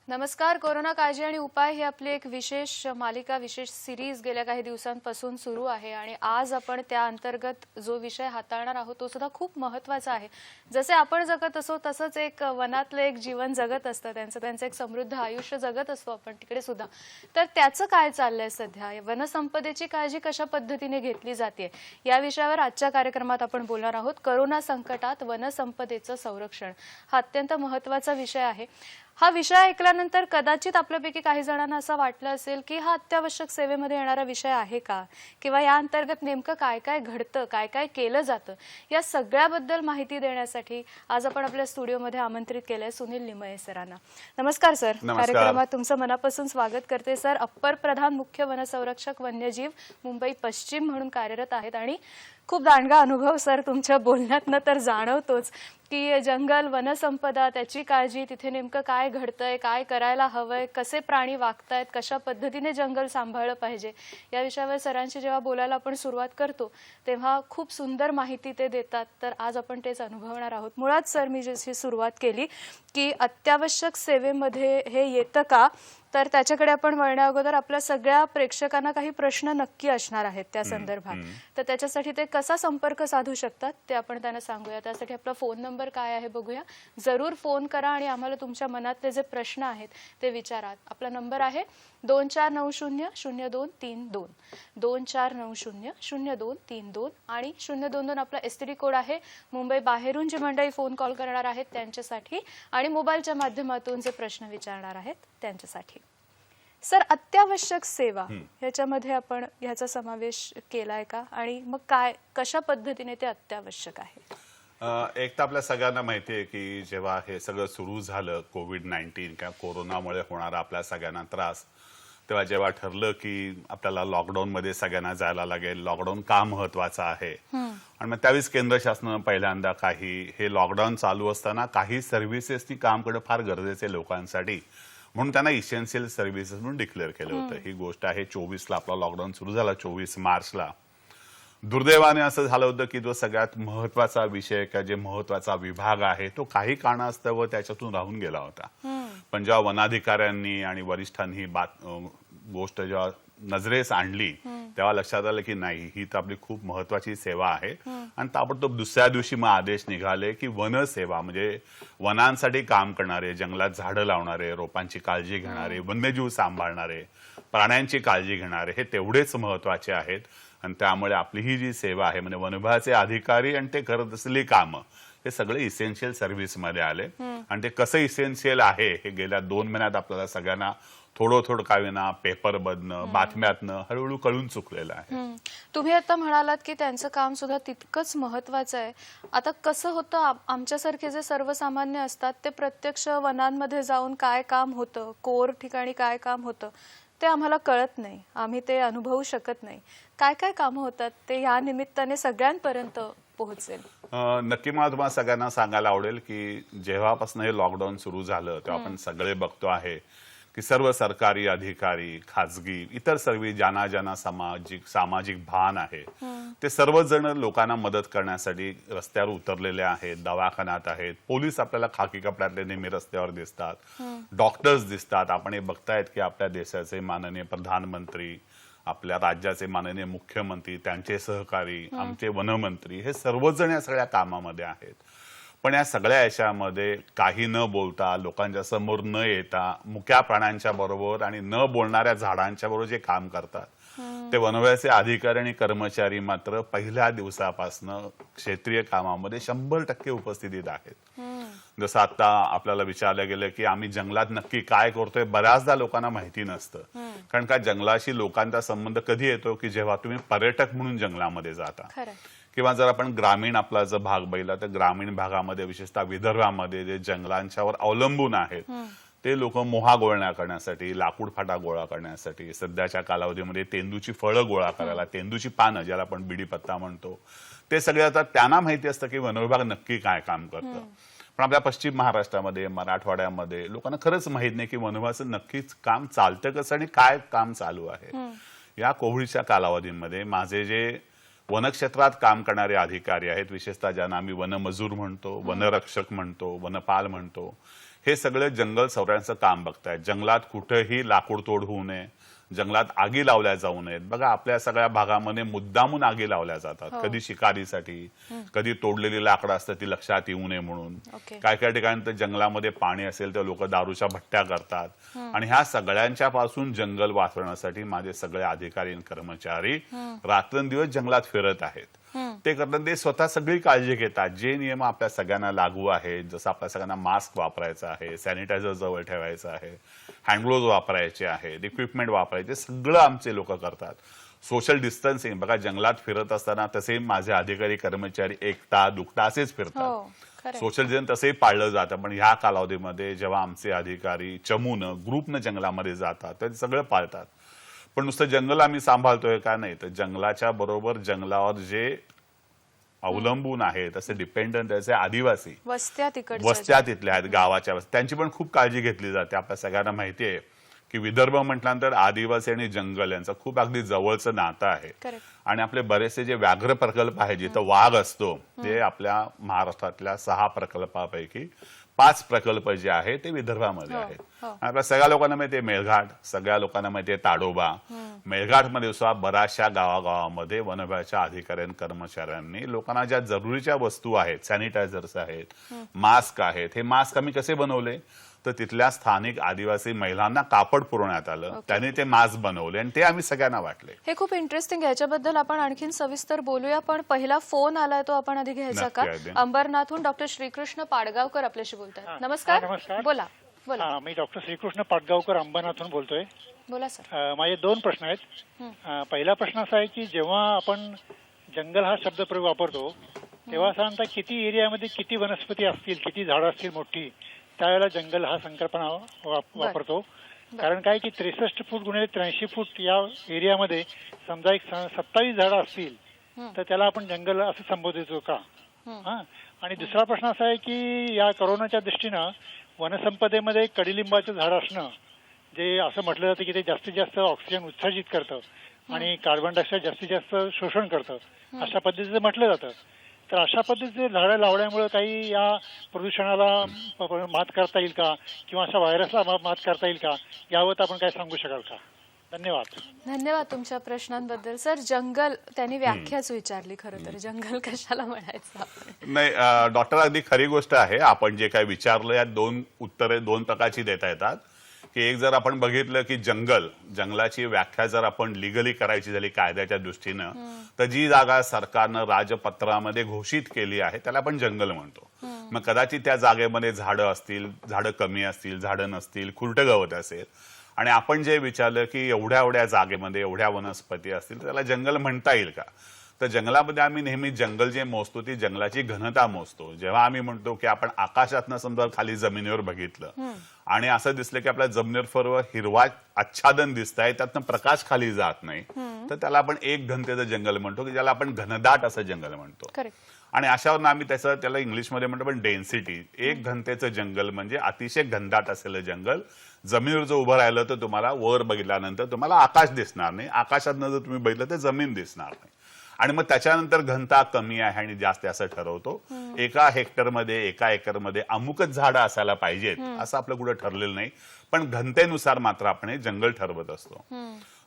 नमस्कार. कोरोना काळजी आणि उपाय ही आपली एक विशेष मालिका, विशेष सिरीज गेल्या काही दिवसांपासून सुरू आहे आणि आज आपण त्या अंतर्गत जो विषय हाताळणार आहोत तो सुद्धा खूप महत्त्वाचा आहे. जसे आपण जगत असो तसंच एक वनातलं एक जीवन जगत असतं, त्यांचं एक समृद्ध आयुष्य जगत असतो आपण तिकडे सुद्धा. तर त्याचं काय चाललंय सध्या, वनसंपदेची काळजी कशा पद्धतीने घेतली जाते या विषयावर आजच्या कार्यक्रमात आपण बोलणार आहोत. कोरोना संकटात वनसंपदेचं संरक्षण हा अत्यंत महत्त्वाचा विषय आहे. हा विषय ऐकल्यानंतर कदाचित आपल्यापैकी काही जणांना असं वाटलं असेल की हा अत्यावश्यक सेवेमध्ये येणारा विषय आहे का, किंवा या अंतर्गत नेमकं काय काय घडतं, काय काय केलं जातं, या सगळ्याबद्दल माहिती देण्यासाठी आज आपण आपल्या स्टुडिओमध्ये आमंत्रित केलंय सुनील लिमये सरांना. नमस्कार सर. कार्यक्रमात तुमचं मनापासून स्वागत करते. सर अप्पर प्रधान मुख्य वनसंरक्षक वन्यजीव मुंबई पश्चिम म्हणून कार्यरत आहेत आणि खूप दांडगा अनुभव सर तुमच्या बोलण्यातनं तर जाणवतोच की जंगल, वनसंपदा, त्याची काळजी, तिथे नेमकं काय घडतंय, काय करायला हवंय, कसे प्राणी वागतायत, कशा पद्धतीने जंगल सांभाळलं पाहिजे या विषयावर सरांशी जेव्हा बोलायला आपण सुरुवात करतो तेव्हा खूप सुंदर माहिती ते देतात. तर आज आपण तेच अनुभवणार आहोत. मुळात सर मी जशी सुरुवात केली की अत्यावश्यक सेवेमध्ये हे येतं का, तर त्याच्याकडे आपण वळण्या अगोदर आपल्या सगळ्या प्रेक्षकांना काही प्रश्न नक्की असणार आहेत त्या संदर्भात. तर त्याच्यासाठी ते कसा संपर्क साधू शकतात ते आपण त्यांना सांगूया. त्यासाठी आपला फोन नंबर काय आहे बघूया. जरूर फोन करा आणि आम्हाला तुमच्या मनातले जे प्रश्न आहेत ते विचारा. आपला नंबर आहे 24900232 24900232 आणि 022 आपला एसटीडी कोड आहे. मुंबई बाहेरून जी मंडळी फोन कॉल करणार आहेत त्यांच्यासाठी आणि मोबाईलच्या माध्यमातून जे प्रश्न विचारणार आहेत त्यांच्यासाठी. सर अत्यावश्यक सेवा ह्याच्यामध्ये आपण ह्याचा समावेश केलाय का, आणि मग काय कशा पद्धतीने ते अत्यावश्यक आहे? एक तर आपल्या सगळ्यांना माहिती आहे की जेव्हा हे सगळं सुरू झालं कोविड-19 किंवा कोरोनामुळे होणारा आपल्या सगळ्यांना त्रास, तेव्हा जेव्हा ठरलं की आपल्याला लॉकडाऊन मध्ये सगळ्यांना जायला लागेल, लॉकडाऊन का महत्वाचा आहे, आणि मग त्यावेळेस केंद्र शासनानं पहिल्यांदा हे लॉकडाऊन चालू असताना काही सर्व्हिसेसनी काम करणं फार गरजेचे लोकांसाठी म्हणून त्यांना इसेन्शियल सर्व्हिसेस म्हणून डिक्लेअर केलं होतं. ही गोष्ट आहे 24ला आपला लॉकडाऊन सुरू झाला, 24 मार्चला. दुर्दैवाने असं झालं होतं की जो सगळ्यात महत्वाचा विषय किंवा जे महत्वाचा विभाग आहे तो काही कारणास्तव त्याच्यातून राहून गेला होता. पण जेव्हा वनाधिकाऱ्यांनी आणि वरिष्ठांनी गोष्ट जेव्हा नजरेस आणली तेव्हा लक्षात आलं की नाही, ही तर आपली खूप महत्वाची सेवा आहे. आणि ताबडतोब दुसऱ्या दिवशी मग आदेश निघाले की वनसेवा म्हणजे वनांसाठी काम करणारे, जंगलात झाडं लावणारे, रोपांची काळजी घेणारे, वन्यजीव सांभाळणारे, प्राण्यांची काळजी घेणारे हे तेवढेच महत्वाचे आहेत. आणि त्यामुळे आपली ही जी सेवा आहे म्हणजे वनविभागाचे अधिकारी आणि ते करत असलेली कामं हे सगळे इसेन्शियल सर्व्हिस मध्ये आले. आणि ते कसं इसेन्शियल आहे हे गेल्या 2 महिन्यात आपल्याला सगळ्यांना थोडं का विना पेपरमधनं, बातम्यातनं हळूहळू कळून चुकलेलं आहे. तुम्ही आता म्हणालात की त्यांचं काम सुद्धा तितकंच महत्वाचं आहे. आता कसं होतं, आमच्यासारखे जे सर्वसामान्य असतात ते प्रत्यक्ष वनांमध्ये जाऊन काय काम होतं, कोर ठिकाणी काय काम होतं ते आम्हाला कळत नाही, आम्ही ते अनुभवू शकत नाही. काय काय कामं होतात ते या निमित्ताने सगळ्यांपर्यंत पोहोचेल? नक्की मला तुम्हाला सगळ्यांना सांगायला आवडेल की जेव्हापासून हे लॉकडाऊन सुरू झालं तेव्हा आपण सगळे बघतो आहे की सर्व सरकारी अधिकारी, खाजगी, इतर सर्व ज्यांना सामाजिक भान आहे ते सर्वजण लोकांना मदत करण्यासाठी रस्त्यावर उतरलेले आहेत, दवाखान्यात आहेत. पोलीस आपल्याला खाकी कपड्यातले नेहमी रस्त्यावर दिसतात, डॉक्टर्स दिसतात. आपण हे बघतायत की आपल्या देशाचे माननीय प्रधानमंत्री, आपल्या राज्याचे माननीय मुख्यमंत्री, त्यांचे सहकारी, आमचे वनमंत्री हे सर्वजण या सगळ्या कामामध्ये आहेत. पण या सगळ्या याच्यामध्ये काही न बोलता, लोकांच्या समोर न येता, मुक्या प्राण्यांच्या बरोबर आणि न बोलणाऱ्या झाडांच्या बरोबर जे काम करतात ते वनविभागाचे अधिकारी आणि कर्मचारी मात्र पहिल्या दिवसापासून क्षेत्रीय कामामध्ये 100% उपस्थितीत आहेत. जसं आता आपल्याला विचारलं गेलं की आम्ही जंगलात नक्की काय करतोय, बऱ्याचदा लोकांना माहिती नसतं. कारण का जंगलाशी लोकांचा संबंध कधी येतो की जेव्हा तुम्ही पर्यटक म्हणून जंगलामध्ये जाता, किंवा जर आपण ग्रामीण आपला जर भाग बघितला तर ग्रामीण भागामध्ये विशेषतः विदर्भामध्ये जे जंगलांच्यावर अवलंबून आहेत ते लोक मोहा गोळण्या करण्यासाठी, लाकूड फाटा गोळा करण्यासाठी, सध्याच्या कालावधीमध्ये तेंदूची फळं गोळा करायला, तेंदूची पानं ज्याला आपण बिडीपत्ता म्हणतो, ते सगळे आता त्यांना माहिती असतं की वनविभाग नक्की काय काम करतं. पण आपल्या पश्चिम महाराष्ट्रामध्ये, मराठवाड्यामध्ये लोकांना खरंच माहित नाही की वनविभागाचं नक्कीच काम चालतं कसं आणि काय काम चालू आहे. या कोविडच्या कालावधीमध्ये माझे जे वनक्षेत्रात काम करणारे अधिकारी आहेत, विशेषतः ज्यांना आम्ही वनमजूर म्हणतो, वनरक्षक म्हणतो, वनपाल म्हणतो, हे सगळे जंगल संरक्षणाचं काम बघतायत. जंगलात कुठेही लाकूड तोड होऊ नये, जंगलात आगी लावल्या जाऊ नयेत. बघा आपल्या सगळ्या भागामध्ये मुद्दामून आगी लावल्या जातात. कधी शिकारीसाठी, कधी तोडलेली लाकडं असतात ती लक्षात येऊ नये म्हणून. काय काय ठिकाणी तर जंगलामध्ये पाणी असेल तर लोक दारूच्या भट्ट्या करतात. आणि ह्या सगळ्यांच्या पासून जंगल वाचवण्यासाठी माझे सगळे अधिकारी आणि कर्मचारी रात्रंदिवस जंगलात फिरत आहेत. ते करताना ते स्वतः सगळी काळजी घेतात. जे नियम आपल्या सगळ्यांना लागू आहेत, जसं आपल्या सगळ्यांना मास्क वापरायचा आहे, सॅनिटायझर जवळ ठेवायचं आहे, हँडग्लोव्ज वापरायचे आहेत, इक्विपमेंट वापरायचे, सगळं आमचे लोक करतात. सोशल डिस्टन्सिंग बघा, जंगलात फिरत असताना तसे माझे अधिकारी कर्मचारी एकटा दुखटा असेच फिरतात. सोशल डिस्टन्स तसेही पाळलं जातं. पण ह्या कालावधीमध्ये जेव्हा आमचे अधिकारी चमून ग्रुपनं जंगलामध्ये जातात तर सगळं पाळतात. पण नुसतं जंगल आम्ही सांभाळतोय का नाही, तर जंगलाच्या बरोबर जंगलावर जे अवलंबून आहेत, असे डिपेंडंट असे आदिवासी वस्त्या तिथल्या आहेत, गावाच्या त्यांची पण खूप काळजी घेतली जाते. आपल्या सगळ्यांना माहिती आहे की विदर्भ म्हटल्यानंतर आदिवासी आणि जंगल यांचं खूप अगदी जवळचं नातं आहे. आणि आपले बरेचसे जे व्याघ्र प्रकल्प आहेत जिथं वाघ असतो, ते आपल्या महाराष्ट्रातल्या 6 प्रकल्पापैकी 5 प्रकल्प जे आहेत ते विदर्भामध्ये आहेत. आपल्या सगळ्या लोकांना माहिती आहे मेळघाट, सगळ्या लोकांना माहिती आहे ताडोबा. मेळघाटमध्ये सुद्धा बऱ्याचशा गावागावामध्ये वन विभागाच्या अधिकारी कर्मचाऱ्यांनी लोकांना ज्या जरुरीच्या वस्तू आहेत, सॅनिटायझर्स आहेत, मास्क आहेत, हे मास्क आम्ही कसे बनवले तर तिथल्या स्थानिक आदिवासी महिलांना कापड पुरवण्यात आलं, त्यांनी ते मास्क बनवले आणि ते आम्ही सगळ्यांना वाटले. हे खूप इंटरेस्टिंग. याच्याबद्दल आपण आणखीन सविस्तर बोलूया, पण पहिला फोन आलाय तो आपण आधी घ्यायचा का? अंबरनाथहून डॉक्टर श्रीकृष्ण पाडगावकर आपल्याशी बोलतात. नमस्कार. बोला बोला. मी डॉक्टर श्रीकृष्ण पाडगावकर अंबरनाथहून बोलतोय. बोला सर. माझे 2 प्रश्न आहेत. पहिला प्रश्न असा आहे की जेव्हा आपण जंगल हा शब्दप्रयोग वापरतो तेव्हा साधारणतः किती एरियामध्ये किती वनस्पती असतील, किती झाडं असतील मोठी, त्यावेळेला जंगल हा संकल्पना वापरतो. कारण काय की 63 फूट गुणिले 83 फूट या एरियामध्ये समजा एक 27 झाडं असतील तर त्याला आपण जंगल असं संबोधितो का? आणि दुसरा प्रश्न असा आहे की या कोरोनाच्या दृष्टीनं वनसंपदेमध्ये कडुलिंबाचं झाड असणं, जे असं म्हटलं जातं की ते जास्तीत जास्त ऑक्सिजन उत्सर्जित करतं आणि कार्बन डायऑक्साईड जास्तीत जास्त शोषण करतं, अशा पद्धतीचं म्हटलं जातं. तर अशा पद्धतीचे झाडं लावल्यामुळे काही या प्रदूषणाला मात करता येईल का, किंवा अशा व्हायरसला मात करता येईल का, यावर आपण काय सांगू शकाल का? धन्यवाद. धन्यवाद तुमच्या प्रश्नांबद्दल. सर, जंगल त्यांनी व्याख्याच विचारली. खरं तर जंगल कशाला म्हणायचं नाही, डॉक्टर अगदी खरी गोष्ट आहे. आपण जे काही विचारलं यात 2 उत्तरे 2 प्रकारची देता येतात. की एक जर आपण बघितलं की जंगलाची व्याख्या जर आपण लिगली करायची झाली कायद्याच्या दृष्टीनं, तर जी जागा सरकारनं राजपत्रामध्ये घोषित केली आहे त्याला आपण जंगल म्हणतो. मग कदाचित त्या जागेमध्ये झाडं असतील, झाडं कमी असतील, झाडं नसतील, खुरटं गवत असेल, आणि आपण जे विचारलं की एवढ्या एवढ्या जागेमध्ये एवढ्या वनस्पती असतील तर त्याला जंगल म्हणता येईल का, तर जंगलामध्ये आम्ही नेहमी जंगल जे मोजतो ती जंगलाची घनता मोजतो. जेव्हा आम्ही म्हणतो की आपण आकाशातनं समजा खाली जमिनीवर बघितलं आणि असं दिसलं की आपल्या जमिनीवर सर्व हिरवा आच्छादन दिसत आहे, त्यातनं प्रकाश खाली जात नाही, तर त्याला आपण 1 घनतेचं जंगल म्हणतो, की ज्याला आपण घनदाट असं जंगल म्हणतो. आणि अशावर आम्ही त्याला इंग्लिशमध्ये म्हणतो पण डेन्सिटी. 1 घनतेचं जंगल म्हणजे अतिशय घनदाट असलेलं जंगल. जमिनीवर जर उभं राहिलं तर तुम्हाला वर बघितल्यानंतर तुम्हाला आकाश दिसणार नाही, आकाशातनं जर तुम्ही बघितलं तर जमीन दिसणार नाही. आणि मग त्याच्यानंतर घनता कमी आहे आणि जास्त असं ठरवतो. 1 हेक्टरमध्ये 1 एकरमध्ये अमुकच झाडं असायला पाहिजेत असं आपलं कुठं ठरलेलं नाही, पण घनतेनुसार मात्र आपण हे जंगल ठरवत असतो.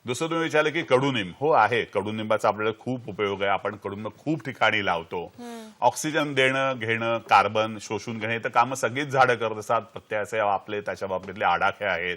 दुसरं तुम्ही विचारलं की कडुनिंब. हो आहे, कडुनिंबाचा आपल्याला खूप उपयोग आहे. आपण कडुनिंब खूप ठिकाणी लावतो. ऑक्सिजन देणं घेणं, कार्बन शोषून घेणे तर कामं सगळीच झाडं करत असतात. प्रत्येकाचे आपले त्याच्या बाबतीतले आडाखे आहेत.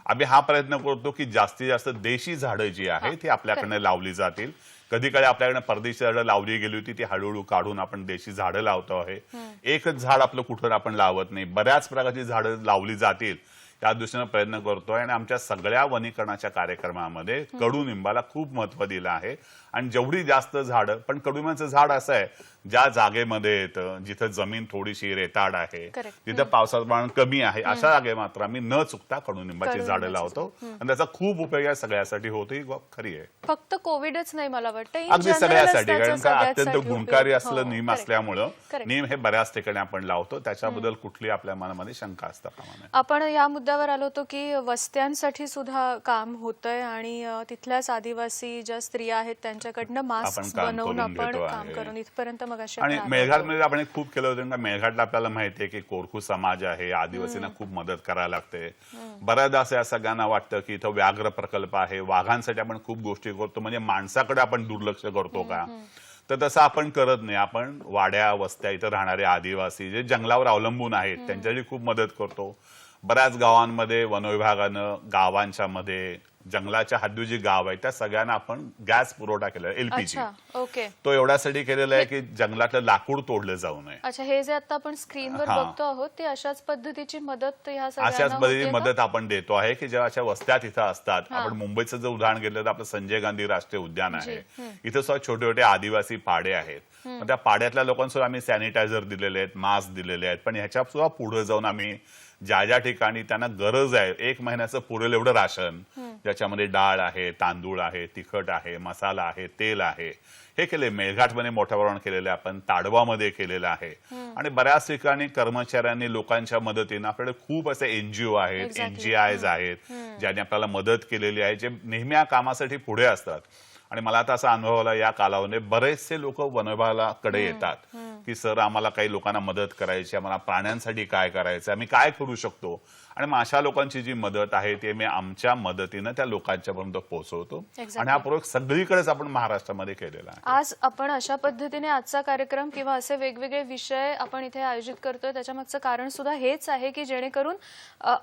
आम्ही हा प्रयत्न करतो की जास्तीत जास्त देशी झाडं जी आहेत ती आपल्याकडनं लावली जातील. कधी कधी आपल्याकडे परदेशी झाडं लावली गेली होती, ती हळूहळू काढून आपण देशी झाडं लावतो आहे. एकच झाड आपलं कुठं आपण लावत नाही, बऱ्याच प्रकारची झाडं लावली जातील त्या दृष्टीनं प्रयत्न करतोय. आणि आमच्या सगळ्या वनीकरणाच्या कार्यक्रमामध्ये कडुनिंबाला खूप महत्व दिलं आहे. आणि जेवढी जास्त झाडं, पण कडुनिंबाचं झाड असं आहे ज्या जागेमध्ये येतं जिथं जमीन थोडीशी रेताड आहे, तिथं पावसाचं प्रमाण कमी आहे, अशा जागे मात्र आम्ही न चुकता कडुनिंबाची झाडं लावतो आणि त्याचा खूप उपयोग या सगळ्यासाठी होतो. ही खरी आहे. फक्त कोविडच नाही मला वाटतं, अगदी सगळ्यासाठी. कारण का अत्यंत गुणकारी असलं नीम असल्यामुळं नीम हे बऱ्याच ठिकाणी आपण लावतो, त्याच्याबद्दल कुठली आपल्या मनामध्ये शंका असता कामा नये. आपण या मुद्द्यावर मुद्द्यावर आलो होतो की वस्त्यांसाठी सुद्धा काम होतंय आणि तिथल्याच आदिवासी ज्या स्त्रिया आहेत त्यांच्याकडनं मास्क काम बनवून करून आपण घेतो काम आहे. करून इथपर्यंत मग आणि मेळघाटमध्ये आपण एक खूप केलं होतं. मेळघाटला आपल्याला माहिती आहे की कोरकू समाज आहे, आदिवासींना खूप मदत करायला लागते. बऱ्याचदा असं या सगळ्यांना वाटतं की इथं व्याघ्र प्रकल्प आहे, वाघांसाठी आपण खूप गोष्टी करतो, म्हणजे माणसाकडे आपण दुर्लक्ष करतो का? तर तसं आपण करत नाही. आपण वाड्या वस्त्या इथं राहणारे आदिवासी जे जंगलावर अवलंबून आहेत त्यांच्यासाठी खूप मदत करतो. बऱ्याच गावांमध्ये वनविभागानं गावांच्या मध्ये जंगलाच्या हद्दीवर जी गाव आहे त्या सगळ्यांना आपण गॅस पुरवठा केला, एलपीजी. अच्छा, ओके. तो एवढ्यासाठी केलेला आहे की जंगलातलं लाकूड तोडलं जाऊ नये. अच्छा, हे जे आता आपण स्क्रीनवर हा. बघतो आहोत ते अशाच पद्धतीची मदत ह्या अशाच सगळ्यांना पद्धतीची होतेय का? मदत आपण देतो आहे की जेव्हा अशा वस्त्या तिथं असतात. आपण मुंबईचं जर उदाहरण घेतलं तर आपलं संजय गांधी राष्ट्रीय उद्यान आहे. इथं सुद्धा छोटे छोटे आदिवासी पाडे आहेत. मग त्या पाड्यातल्या लोकांसुद्धा आम्ही सॅनिटायझर दिलेले आहेत, मास्क दिलेले आहेत. पण ह्याच्या सुद्धा पुढे जाऊन आम्ही ज्या ज्या ठिकाणी त्यांना गरज आहे 1 महिन्याचं पुरेल एवढं राशन, ज्याच्यामध्ये डाळ आहे, तांदूळ आहे, तिखट आहे, मसाला आहे, तेल आहे, हे केले. मेळघाटमध्ये मोठ्या प्रमाणात केलेलं आहे आपण, ताडवामध्ये केलेलं आहे. आणि बऱ्याच ठिकाणी कर्मचाऱ्यांनी लोकांच्या मदतीनं आपल्याकडे खूप असे एनजीओ आहेत, NGIs आहेत ज्यांनी आपल्याला मदत केलेली आहे, जे नेहमी या कामासाठी पुढे असतात. आणि मला आता असा अनुभव आला या कालावधीत बरेचसे लोक वनविभागाकडे येतात की सर आम्हाला काही लोकांना मदत करायची, आम्हाला प्राण्यांसाठी काय करायचं, आम्ही काय करू शकतो. आणि मग अशा लोकांची जी मदत आहे ती मी आमच्या मदतीनं त्या लोकांच्यापर्यंत पोहोचवतो. आणि हा प्रयोग सगळीकडेच आपण महाराष्ट्रामध्ये केलेला आहे. आज आपण अशा पद्धतीने आजचा कार्यक्रम किंवा असे वेगवेगळे विषय आपण इथे आयोजित करतोय त्याच्यामागचं कारण सुद्धा हेच आहे की जेणेकरून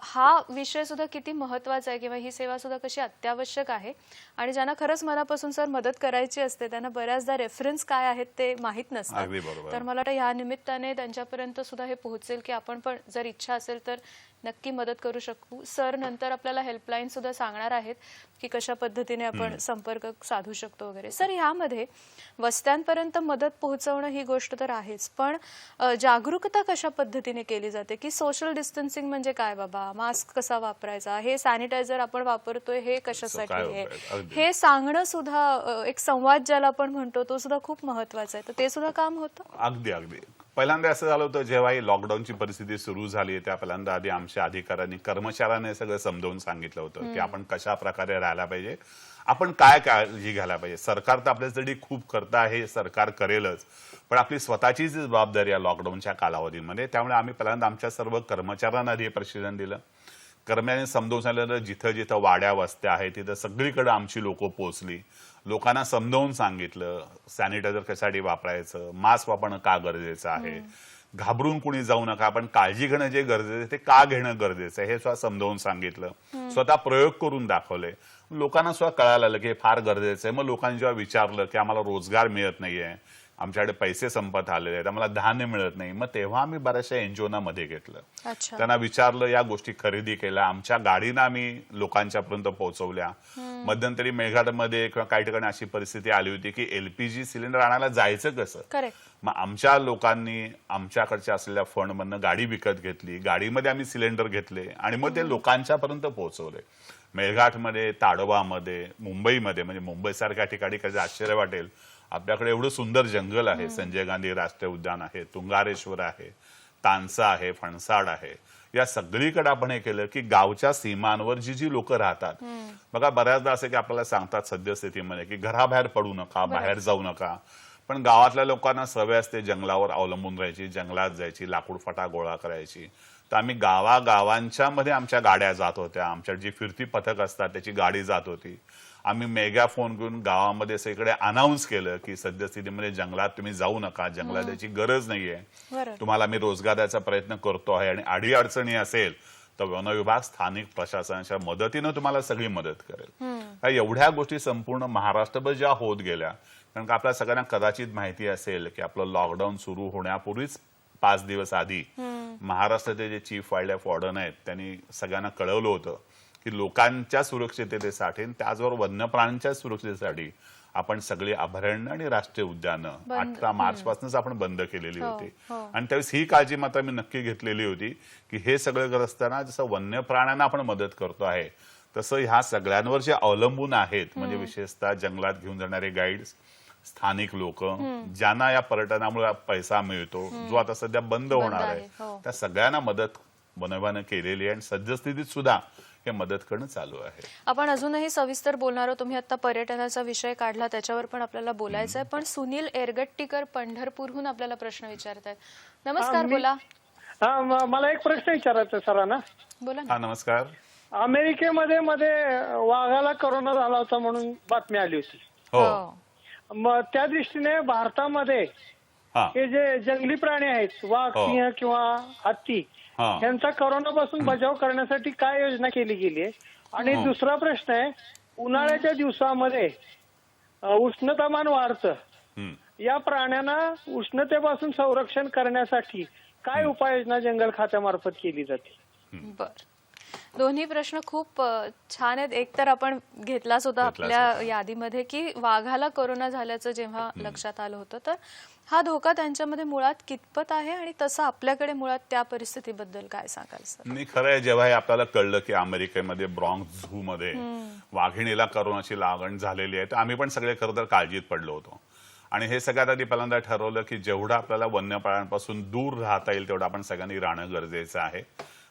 हा विषय सुद्धा किती महत्वाचा आहे किंवा ही सेवा सुद्धा कशी अत्यावश्यक आहे. आणि ज्यांना खरंच मनापासून सर मदत करायची असते त्यांना बऱ्याचदा रेफरन्स काय आहेत ते माहीत नसतात. तर मला वाटतं या निमित्ताने त्यांच्यापर्यंत सुद्धा हे पोहोचेल की आपण पण जर इच्छा असेल तर नक्की मदत करू शकू. सर नंतर आपल्याला हेल्पलाईन सुद्धा सांगणार आहेत की कशा पद्धतीने आपण संपर्क साधू शकतो वगैरे. सर ह्यामध्ये वस्त्यांपर्यंत मदत पोहोचवणं ही गोष्ट तर आहेच, पण जागरूकता कशा पद्धतीने केली जाते की सोशल डिस्टन्सिंग म्हणजे काय बाबा, मास्क कसा वापरायचा, हे सॅनिटायझर आपण वापरतोय हे कशासाठी आहे, हे सांगणं सुद्धा एक संवाद ज्याला आपण म्हणतो तो सुद्धा खूप महत्वाचा आहे. तर ते सुद्धा काम होतं. अगदी अगदी. पहिल्यांदा असं झालं होतं जेव्हा ही लॉकडाऊनची परिस्थिती सुरू झाली त्या पहिल्यांदा आधी आमच्या अधिकाऱ्यांनी कर्मचाऱ्यांनी सगळं समजावून सांगितलं होतं की आपण कशा प्रकारे राहायला पाहिजे, आपण काय काळजी घ्यायला पाहिजे. सरकार तर आपल्यासाठी खूप करतं आहे, सरकार करेलच, पण आपली स्वतःची जबाबदारी आहे लॉकडाऊनच्या कालावधीमध्ये. त्यामुळे आम्ही पहिल्यांदा आमच्या सर्व कर्मचाऱ्यांना आधी प्रशिक्षण दिलं. कर्मचाऱ्यांनी समजावून सांगितलं जिथं जिथं वाड्या वस्त्या आहेत तिथं सगळीकडे आमची लोकं पोहोचली. लोकांना समजावून सांगितलं सॅनिटायझर कशासाठी वापरायचं, मास्क वापरणं का गरजेचं आहे, घाबरून कुणी जाऊ नका, आपण काळजी घेणं जे गरजेचं आहे ते का घेणं गरजेचं आहे हे स्वतः समजावून सांगितलं. स्वतः प्रयोग करून दाखवले. लोकांना स्वतः कळायला लागलं की हे फार गरजेचं आहे. मग लोकांनी जेव्हा विचारलं की आम्हाला रोजगार मिळत नाहीये, आमच्याकडे पैसे संपत आलेले आहेत, आम्हाला धान्य मिळत नाही, मग तेव्हा आम्ही बऱ्याचशा एनजीओना मध्ये घेतलं. त्यांना विचारलं, या गोष्टी खरेदी केल्या, आमच्या गाडीनं आम्ही लोकांच्या पर्यंत पोहोचवल्या. मध्यंतरी मेळघाटमध्ये किंवा काही ठिकाणी अशी परिस्थिती आली होती की एलपीजी सिलेंडर आणायला जायचं कसं. मग आमच्या लोकांनी आमच्याकडच्या असलेल्या फंड मधनं गाडी विकत घेतली, गाडीमध्ये आम्ही सिलेंडर घेतले आणि मग ते लोकांच्या पर्यंत पोहोचवले. मेळघाटमध्ये, ताडोबामध्ये, मुंबईमध्ये, म्हणजे मुंबईसारख्या ठिकाणी काही आश्चर्य वाटेल, आपल्याकडे एवढं सुंदर जंगल आहे. संजय गांधी राष्ट्रीय उद्यान आहे, तुंगारेश्वर आहे, तानसा आहे, फणसाड आहे. या सगळीकडे आपण हे केलं की गावच्या सीमांवर जी जी लोक राहतात, बघा बऱ्याचदा असं की आपल्याला सांगतात सद्यस्थितीमध्ये की घराबाहेर पडू नका, बाहेर जाऊ नका, पण गावातल्या लोकांना सवय असते जंगलावर अवलंबून राहायची, जंगलात जायची, लाकूड फटा गोळा करायची. तर आम्ही गावागावांच्या मध्ये आमच्या गाड्या जात होत्या, आमच्या जी फिरती पथक असतात त्याची गाडी जात होती. आम्ही मेगा फोन घेऊन गावामध्ये सगळीकडे अनाऊन्स केलं की सद्यस्थितीमध्ये जंगलात तुम्ही जाऊ नका, जंगलात याची गरज नाहीये, तुम्हाला मी रोजगार द्यायचा प्रयत्न करतो आहे आणि अडीअडचणी असेल तर वन विभाग स्थानिक प्रशासनाच्या मदतीनं तुम्हाला सगळी मदत करेल. एवढ्या गोष्टी संपूर्ण महाराष्ट्रभर ज्या होत गेल्या, कारण का आपल्या सगळ्यांना कदाचित माहिती असेल की आपलं लॉकडाऊन सुरू होण्यापूर्वीच 5 दिवस आधी महाराष्ट्राचे जे चीफ वाईल्ड लाईफ वॉर्डन आहेत त्यांनी सगळ्यांना कळवलं होतं की लोकांच्या सुरक्षिततेसाठी त्याचबरोबर वन्य प्राण्यांच्या सुरक्षिततेसाठी आपण सगळी अभयारण्य आणि राष्ट्रीय उद्यानं 18 मार्च पासूनच आपण बंद केलेली होती. आणि त्यावेळेस ही काळजी मात्र मी नक्की घेतलेली होती की हे सगळं करत असताना जसं वन्य प्राण्यांना आपण मदत करतो आहे तसं ह्या सगळ्यांवर जे अवलंबून आहेत, म्हणजे विशेषतः जंगलात घेऊन जाणारे गाईड्स, स्थानिक लोक ज्यांना या पर्यटनामुळे पैसा मिळतो जो आता सध्या बंद होणार आहे, त्या सगळ्यांना मदत वन विभागानं केलेली आहे आणि सद्यस्थितीत सुद्धा हे मदत करणं चालू आहे. आपण अजूनही सविस्तर बोलणार आहोत. तुम्ही आता पर्यटनाचा विषय काढला, त्याच्यावर पण आपल्याला बोलायचं आहे. पण सुनील एरगट्टीकर पंढरपूरहून आपल्याला प्रश्न विचारतायत. नमस्कार, बोला. मला एक प्रश्न विचारायचा सरांना. बोला ना. हा, नमस्कार. अमेरिकेमध्ये मध्ये वाघाला कोरोना झाला होता म्हणून बातमी आली होती. हो. मग त्या दृष्टीने भारतामध्ये हा. हे जे जंगली प्राणी आहेत, वाघ, हो. सिंह किंवा हत्ती, हा. यांचा कोरोनापासून बचाव करण्यासाठी काय योजना केली गेली आहे? आणि दुसरा प्रश्न आहे, उन्हाळ्याच्या दिवसामध्ये उष्णतामान वाढतं, हम्म. या प्राण्यांना उष्णतेपासून संरक्षण करण्यासाठी काय उपाययोजना जंगल खात्यामार्फत केली जाते? बर. दोन्ही प्रश्न खूप छान आहेत. एक तर आपण घेतलाच होता आपल्या यादीमध्ये की वाघाला कोरोना झाल्याचं जेव्हा लक्षात आलं होतं, तर हा धोका त्यांच्यामध्ये मुळात कितपत आहे आणि तसं आपल्याकडे मुळात त्या परिस्थितीबद्दल काय सांगाल सर? नाही, खरं आहे, जेव्हा हे आपल्याला कळलं की अमेरिकेमध्ये ब्रॉन्क्स झू मध्ये वाघिणीला कोरोनाची लागण झालेली आहे, तर आम्ही पण सगळे खरं तर काळजीत पडलो होतो. आणि हे सगळ्यात आधी पहिल्यांदा ठरवलं की जेवढं आपल्याला वन्य प्राण्यांपासून दूर राहता येईल तेवढं आपण सगळ्यांनी राहणं गरजेचं आहे.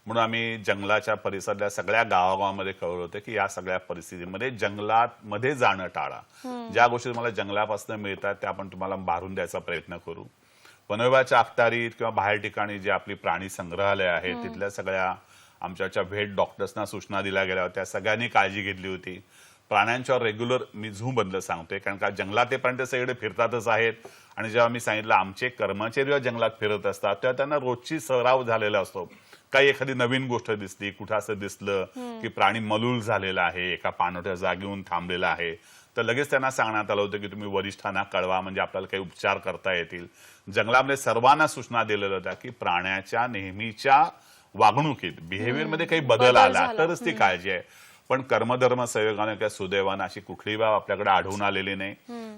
म्हणून आम्ही जंगलाच्या परिसरातल्या सगळ्या गावागावांमध्ये कळवलं होतं की या सगळ्या परिस्थितीमध्ये जंगलामध्ये जाणं टाळा. ज्या गोष्टी तुम्हाला जंगलापासून मिळतात त्या आपण तुम्हाला मारून द्यायचा प्रयत्न करू. वन विभागाच्या अखत्यारीत किंवा बाहेर ठिकाणी जे आपली प्राणी संग्रहालय आहे तिथल्या सगळ्या आमच्या व्हेट डॉक्टर्सना सूचना दिल्या गेल्या होत्या. सगळ्यांनी काळजी घेतली होती. प्राण्यांच्यावर रेग्युलर मी झू मधलं सांगतोय, कारण का जंगलात ते प्राणी सगळे फिरतातच आहेत. आणि जेव्हा मी सांगितलं आमचे कर्मचारी जेव्हा जंगलात फिरत असतात तेव्हा त्यांना रोजची सराव झालेला असतो. काही एखादी नवीन गोष्ट दिसली, कुठं असं दिसलं की प्राणी मलूल झालेला आहे, एका पाणवठ्या जागेहून थांबलेला आहे, तर लगेच त्यांना सांगण्यात आलं होतं की तुम्ही वरिष्ठांना कळवा, म्हणजे आपल्याला काही उपचार करता येतील. जंगलामध्ये सर्वांना सूचना दिलेल्या होत्या की प्राण्याच्या नेहमीच्या वागणुकीत बिहेवियरमध्ये काही बदल आला तरच ती काळजी आहे. पण कर्मधर्म संयोगाने किंवा सुदैवानं अशी कुठलीही बाब आपल्याकडे आढळून आलेली नाही.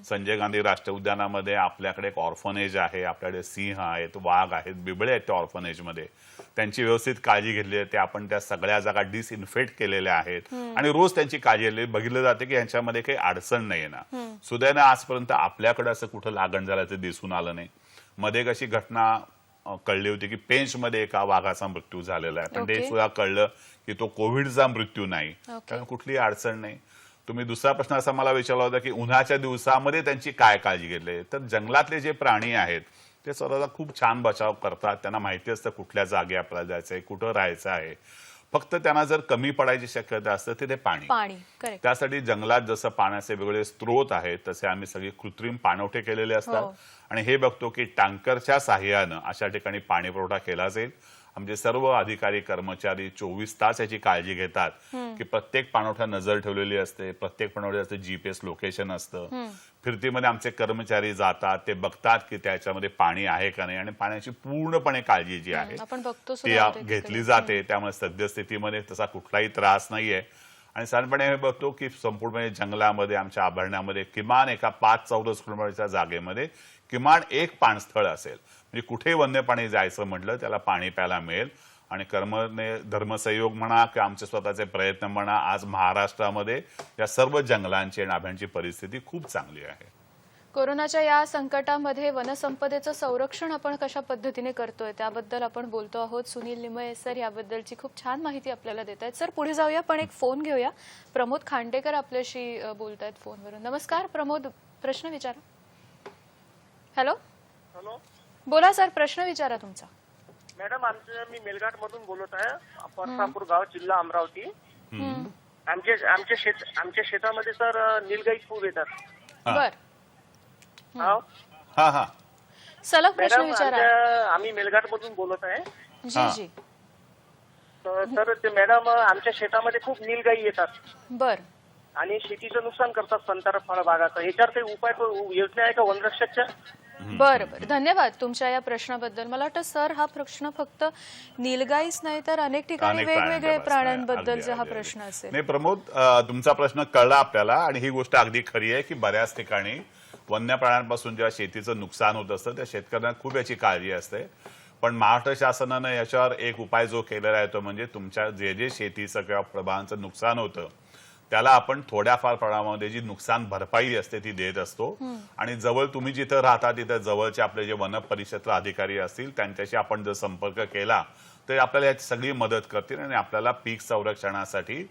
संजय गांधी राष्ट्रीय उद्यानामध्ये आपल्याकडे एक ऑर्फनेज आहे, आपल्याकडे सिंह आहेत, वाघ आहेत, बिबळे आहेत त्या ऑर्फनेजमध्ये. त्यांची व्यवस्थित काळजी घेतली आहे. आपण त्या सगळ्या जागा डिसइन्फेक्ट केलेल्या आहेत आणि रोज त्यांची काळजी घेतली. बघितलं जाते की यांच्यामध्ये काही अडचण नाही ना. सुदैवानं आजपर्यंत आपल्याकडे असं कुठं लागण झाल्याचं दिसून आलं नाही. मध्ये एक अशी घटना कळली होती की पेंचमध्ये एका वाघाचा मृत्यू झालेला आहे, पण ते सुद्धा कळलं की तो कोविडचा मृत्यू नाही, कारण कुठलीही अडचण नाही. तुम्ही दुसरा प्रश्न असा मला विचारला होता की उन्हाच्या दिवसामध्ये त्यांची काय काळजी घेतली, तर जंगलातले जे प्राणी आहेत ते स्वतःचा खूप छान बचाव करतात. त्यांना माहिती असतं कुठल्या जागे आपल्याला जायचंय, कुठं राहायचं आहे. फक्त त्यांना जर कमी पडायची शक्यता असते ते पाणी. त्यासाठी जंगलात जसं पाण्याचे वेगवेगळे स्रोत आहेत तसे आम्ही सगळे कृत्रिम पाणवठे केलेले असतात आणि हे बघतो की टँकरच्या साहाय्यानं अशा ठिकाणी पाणी पुरवठा केला जाईल. आमचे सर्व अधिकारी कर्मचारी 24 तास याची काळजी घेतात की प्रत्येक पाणवठ्यात नजर ठेवलेली असते, प्रत्येक पाणवठ्याचं जीपीएस लोकेशन असतं. फिरतीमध्ये आमचे कर्मचारी जातात, ते बघतात की त्याच्यामध्ये पाणी आहे का नाही आणि पाण्याची पूर्णपणे काळजी जी आहे ती घेतली जाते. त्यामुळे सद्यस्थितीमध्ये तसा कुठलाही त्रास नाहीये. आणि साधारणपणे हे बघतो की संपूर्ण जंगलामध्ये आमच्या आभरण्यामध्ये किमान एका 5 चौरस किलोमीटरच्या जागेमध्ये किमान एक पाणस्थळ असेल, म्हणजे कुठे वन्य पाणी जायचं म्हटलं त्याला पाणी प्यायला मिळेल. आणि धर्मसहयोग म्हणा किंवा आमचे स्वतःचे प्रयत्न म्हणा, आज महाराष्ट्रामध्ये या सर्व जंगलांची आणि आभ्यांची परिस्थिती खूप चांगली आहे. कोरोनाच्या या संकटामध्ये वनसंपदेचं संरक्षण आपण कशा पद्धतीने करतोय त्याबद्दल आपण बोलतो आहोत. सुनील लिमये सर याबद्दलची खूप छान माहिती आपल्याला देत आहेत. सर पुढे जाऊया, पण एक फोन घेऊया. प्रमोद खांडेकर आपल्याशी बोलतायत फोनवरून. नमस्कार प्रमोद, प्रश्न विचारा. हॅलो हॅलो, बोला सर, प्रश्न विचारा तुमचा. मॅडम मी मेलघाट मधून बोलत आहे, परसापूर गाव, जिल्हा अमरावती. आमच्या शेतामध्ये सर निलगाई खूप येतात. बर, हा हा, सलग प्रश्न विचारा. आम्ही मेलघाट मधून बोलत आहे. जी जी. तर ते मॅडम आमच्या शेतामध्ये खूप निलगाई येतात. बर. आणि शेतीचं नुकसान करतात, संतार फळबागाचं. याच्यावर काही उपाय योजना आहे का वनरक्षकच्या? बरं बरं, धन्यवाद तुमच्या या प्रश्नाबद्दल. मला वाटतं सर हा प्रश्न फक्त निलगाईच नाही तर अनेक ठिकाणी वेगवेगळे प्राण्यांबद्दलचा हा प्रश्न असेल. नाही प्रमोद, तुमचा प्रश्न कळला आपल्याला आणि ही गोष्ट अगदी खरी आहे की बऱ्याच ठिकाणी वन्य प्राण्यांपासून जेव्हा शेतीचं नुकसान होत असतं त्या शेतकऱ्यांना खूप याची काळजी असते. पण महाराष्ट्र शासनानं याच्यावर एक उपाय जो केलेला आहे तो म्हणजे तुमच्या जे शेतीचं किंवा फळबागांचं नुकसान होतं त्याला आपण थोड्याफार प्रमाणामध्ये जी नुकसान भरपाई असते ती देत असतो आणि जवळ तुम्ही जिथं राहता तिथं जवळचे आपले जे वन परिक्षेत्र अधिकारी असतील त्यांच्याशी आपण जर संपर्क केला तर आपल्याला याची सगळी मदत करतील आणि आपल्याला पीक संरक्षणासाठी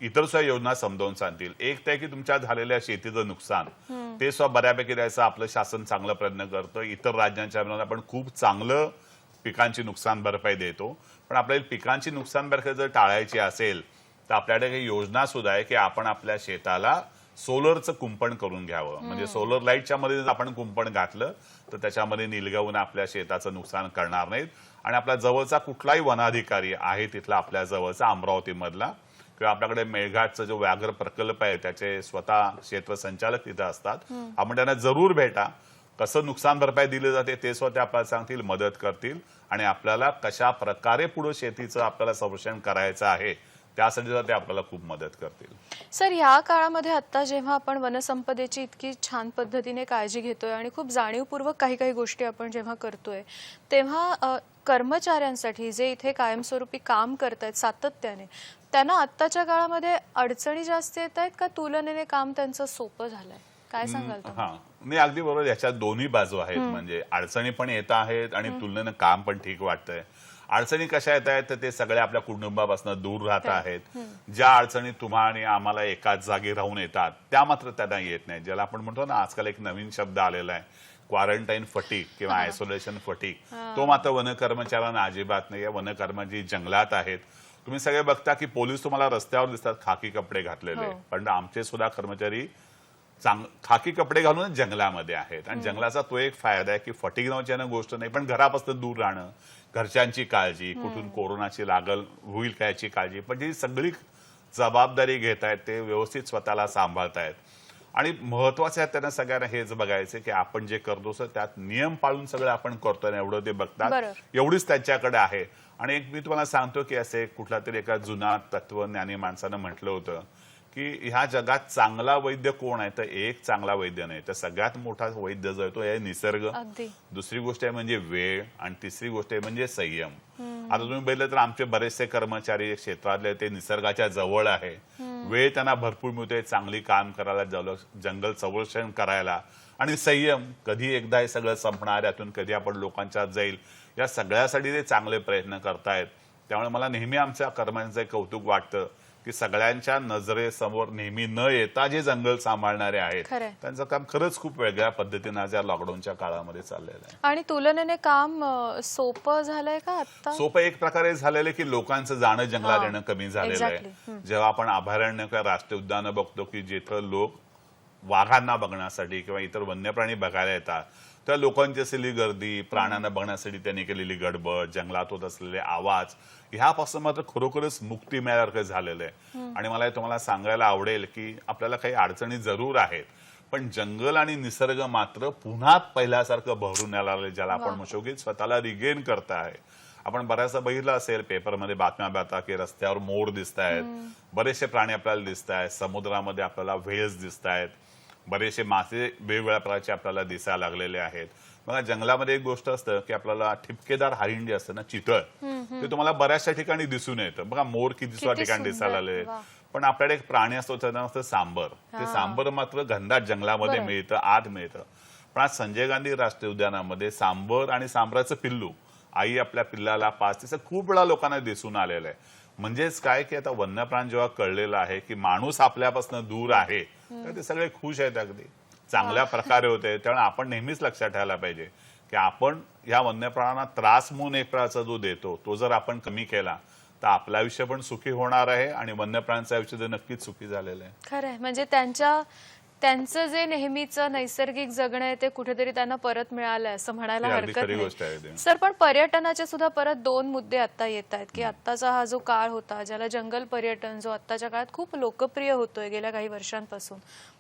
इतर सुद्धा योजना समजावून सांगतील. एक तर की तुमच्या झालेल्या शेतीचं नुकसान ते सुद्धा बऱ्यापैकी द्यायचं आपलं शासन चांगला प्रयत्न करतं. इतर राज्यांच्या तुलनेत आपण खूप चांगलं पिकांची नुकसान भरपाई देतो. पण आपल्याला पिकांची नुकसान भरपाई जर टाळायची असेल तर आपल्याकडे काही योजना सुद्धा आहे की आपण आपल्या शेताला सोलरचं कुंपण करून घ्यावं. म्हणजे सोलर लाईटच्या मध्ये जर आपण कुंपण घातलं तर त्याच्यामध्ये निलगवून आपल्या शेताचं नुकसान करणार नाहीत. आणि आपल्या जवळचा कुठलाही वनाधिकारी आहे तिथला आपल्या जवळचा अमरावती मधला किंवा आपल्याकडे मेळघाटचा जो व्याघ्र प्रकल्प आहे त्याचे स्वतः क्षेत्र संचालक तिथे असतात. आपण त्यांना जरूर भेटा. कसं नुकसान भरपाई दिली जाते ते स्वतः आपल्याला सांगतील, मदत करतील आणि आपल्याला कशा प्रकारे पुढे शेतीचं आपल्याला संरक्षण करायचं आहे त्यासाठी ते आपल्याला खूप मदत करतील. सर, ह्या काळामध्ये आता जेव्हा आपण वनसंपदेची इतकी छान पद्धतीने काळजी घेतोय आणि खूप जाणीवपूर्वक काही काही गोष्टी आपण जेव्हा करतोय तेव्हा कर्मचाऱ्यांसाठी जे इथे कायमस्वरूपी काम करतायत सातत्याने त्यांना आत्ताच्या काळामध्ये अडचणी जास्त येत आहेत का तुलनेने काम त्यांचं सोपं झालंय? काय सांगाल तुम्ही? हा, नाही अगदी बरोबर. याच्यात दोन्ही बाजू आहेत. म्हणजे अडचणी पण येत आहेत आणि तुलनेनं काम पण ठीक वाटतंय. अडचणी कशा येत आहेत तर ते सगळे आपल्या कुटुंबापासून दूर राहत आहेत. ज्या अडचणी तुम्हा आणि आम्हाला एकाच जागी राहून येतात त्या मात्र त्यांना येत नाही. ज्याला आपण म्हणतो ना आजकाल एक नवीन शब्द आलेला आहे क्वारंटाईन फटीक किंवा आयसोलेशन फटीक, तो मात्र वन कर्मचाऱ्यांना अजिबात नाहीये. वन कर्मचारी जंगलात आहेत. तुम्ही सगळे बघता की पोलीस तुम्हाला रस्त्यावर दिसतात खाकी कपडे घातलेले, पण आमचे सुद्धा कर्मचारी खाकी कपडे घालून जंगलामध्ये आहेत. आणि जंगलाचा तो एक फायदा आहे की फटीक नावाची गोष्ट नाही, पण घरापासून दूर राहणं, घरच्यांची काळजी, कुठून कोरोनाची लागल होईल का याची काळजी, पण जी सगळी जबाबदारी घेत आहेत ते व्यवस्थित स्वतःला सांभाळतायत. आणि महत्वाचं आहे त्यांना सगळ्यांना हेच बघायचं की आपण जे करतो त्यात नियम पाळून सगळं आपण करतो एवढं ते बघतात. एवढीच त्यांच्याकडे आहे. आणि एक मी तुम्हाला सांगतो की असे कुठला तरी एका जुना तत्वज्ञानी माणसानं म्हटलं होतं की ह्या जगात चांगला वैद्य कोण आहे तर एक चांगला वैद्य नाही, तर सगळ्यात मोठा वैद्य जो आहे तो आहे निसर्ग. दुसरी गोष्ट आहे म्हणजे वेळ आणि तिसरी गोष्ट आहे म्हणजे संयम. आता तुम्ही बघितलं तर आमचे बरेचसे कर्मचारी क्षेत्रातले ते निसर्गाच्या जवळ आहे. वेळ त्यांना भरपूर मिळते चांगली काम करायला, जंगल संरक्षण करायला. आणि संयम, कधी एकदा हे सगळं संपणार, यातून कधी आपण लोकांच्यात जाईल, या सगळ्यासाठी ते चांगले प्रयत्न करतायत. त्यामुळे मला नेहमी आमच्या कर्मचाऱ्यांचं कौतुक वाटतं की सगळ्यांच्या नजरेसमोर नेहमी न येता जे जंगल सांभाळणारे आहेत त्यांचं काम खरंच खूप वेगळ्या पद्धतीने आज या लॉकडाऊनच्या काळामध्ये चाललेलं आहे. आणि तुलनेने काम सोपं झालंय का आता? सोपं एक प्रकारे झालेलं की लोकांचं जाणं जंगलात येणं कमी झालेलं आहे. जेव्हा आपण अभयारण्य किंवा राष्ट्रीय उद्यानं बघतो की जिथं लोक वाघांना बघण्यासाठी किंवा इतर वन्यप्राणी बघायला येतात त्या लोकांची असलेली गर्दी, प्राण्यांना बघण्यासाठी त्यांनी केलेली गडबड, जंगलात होत असलेले आवाज, ह्यापासून मात्र खरोखरच मुक्ती मिळाल्यासारखं झालेलं आहे. आणि मला तुम्हाला सांगायला आवडेल की आपल्याला काही अडचणी जरूर आहेत, पण जंगल आणि निसर्ग मात्र पुन्हा पहिल्यासारखं बहरून यायला, ज्याला आपण म्हणतो की स्वतःला रिगेन करता आहे. आपण बऱ्याचदा बघितलं असेल पेपरमध्ये बातम्या बघता की रस्त्यावर मोर दिसत आहेत, बरेचसे प्राणी आपल्याला दिसत आहेत, समुद्रामध्ये आपल्याला व्हेल्स दिसत आहेत, बरेचसे मासे वेगवेगळ्या प्रकारचे आपल्याला दिसायला लागलेले आहेत. बघा जंगलामध्ये एक गोष्ट असतं की आपल्याला ठिपकेदार हरिण जे असतं ना, चितळ, ते तुम्हाला बऱ्याचशा ठिकाणी दिसून येतं. बघा मोर किती ठिकाणी दिसायला आले, पण आपल्याकडे एक प्राणी असतो त्याचं नाव असतं सांबर. ते सांबर मात्र घनदाट जंगलामध्ये मिळतं, आत मिळतं. पण आज संजय गांधी राष्ट्रीय उद्यानामध्ये सांबर आणि सांबराचं पिल्लू, आई आपल्या पिल्लाला पाच, तिचं खूप वेळा लोकांना दिसून आलेलं आहे. म्हणजेच काय की आता वन्यप्राण जेव्हा कळलेलं आहे की माणूस आपल्यापासून दूर आहे तर ते सगळे खुश आहेत, अगदी चांगल्या प्रकारे होते. त्यामुळे आपण नेहमीच लक्षात ठेवायला पाहिजे की आपण या वन्यप्राण्यांना त्रास म्हणून एक प्रकारचा जो देतो तो जर आपण कमी केला तर आपलं आयुष्य पण सुखी होणार आहे आणि वन्यप्राण्यांचं आयुष्य तर नक्कीच सुखी झालेलं आहे. खरंय, म्हणजे त्यांचं जे नेहमीचं नैसर्गिक जगणं आहे ते कुठेतरी त्यांना परत मिळालंय असं म्हणायला हरकत नाही. सर, पण पर्यटनाचे सुद्धा परत दोन मुद्दे आता येत आहेत की आत्ताचा हा जो काळ होता ज्याला जंगल पर्यटन, जो आत्ताच्या काळात खूप लोकप्रिय होतोय गेल्या काही वर्षांपासून,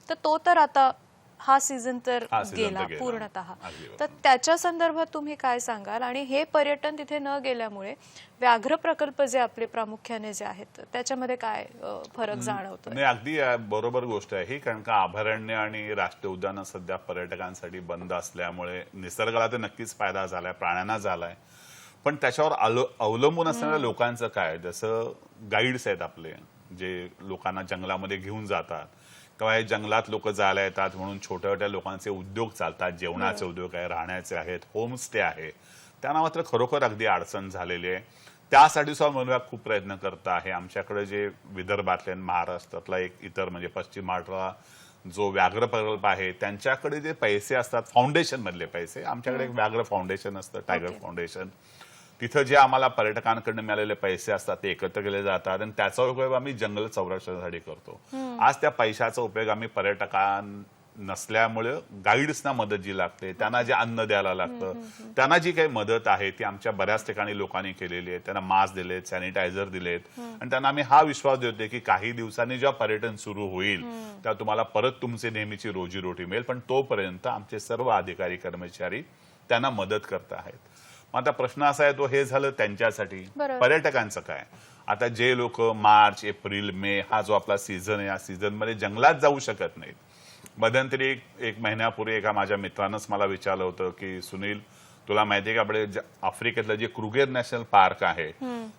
तर तो तर आता हा सीझन तर गेला पूर्णतः. तर त्याच्या संदर्भात तुम्ही काय सांगाल? आणि हे पर्यटन तिथे न गेल्यामुळे व्याघ्र प्रकल्प जे आपले प्रामुख्याने जे आहेत त्याच्यामध्ये काय फरक जाणवतो? नाही, अगदी बरोबर गोष्ट आहे ही. कारण का अभयारण्य आणि राष्ट्रीय उद्यानं सध्या पर्यटकांसाठी बंद असल्यामुळे निसर्गाला तर नक्कीच फायदा झालाय, प्राण्यांना झालाय, पण त्याच्यावर अवलंबून असणाऱ्या लोकांचं काय, जसं गाईड्स आहेत आपले, जे लोकांना जंगलामध्ये घेऊन जातात किंवा हे जंगलात लोक जायला येतात म्हणून छोट्या छोट्या लोकांचे उद्योग चालतात, जेवणाचे उद्योग आहे, राहण्याचे आहेत, होमस्टे आहे, त्यांना मात्र खरोखर अगदी अडचण झालेली आहे. त्यासाठी सुद्धा वन विभाग खूप प्रयत्न करत आहे. आमच्याकडे जे विदर्भातले महाराष्ट्रातला एक इतर म्हणजे पश्चिम महाराष्ट्राला जो व्याघ्र प्रकल्प आहे त्यांच्याकडे जे पैसे असतात फाउंडेशन मधले पैसे, आमच्याकडे एक व्याघ्र फाउंडेशन असतं, टायगर फाउंडेशन, तिथं जे आम्हाला पर्यटकांकडून मिळालेले पैसे असतात ते एकत्र केले जातात आणि त्याचा उपयोग आम्ही जंगल संरक्षणासाठी करतो. आज त्या पैशाचा उपयोग आम्ही पर्यटकां नसल्यामुळे गाईड्सना मदत जी लागते, त्यांना जे अन्न द्यायला लागतं, त्यांना जी काही मदत आहे ती आमच्या बऱ्याच ठिकाणी लोकांनी केलेली आहे. त्यांना मास्क दिलेत, सॅनिटायझर दिलेत आणि त्यांना आम्ही हा विश्वास देतोय की काही दिवसांनी जेव्हा पर्यटन सुरू होईल तेव्हा तुम्हाला परत तुमची नेहमीची रोजीरोटी मिळेल, पण तोपर्यंत आमचे सर्व अधिकारी कर्मचारी त्यांना मदत करत आहेत. मग आता प्रश्न असा आहे, तो हे झालं त्यांच्यासाठी. पर्यटकांचं काय? आता जे लोक मार्च, एप्रिल, मे हा जो आपला सीझन आहे, या सीझन मध्ये जंगलात जाऊ शकत नाहीत. मध्यंतरी एक महिन्यापूर्वी एका माझ्या मित्रानंच मला विचारलं होतं की सुनील, तुला माहितीये का आपले आफ्रिकेतलं जे क्रुगर नॅशनल पार्क आहे,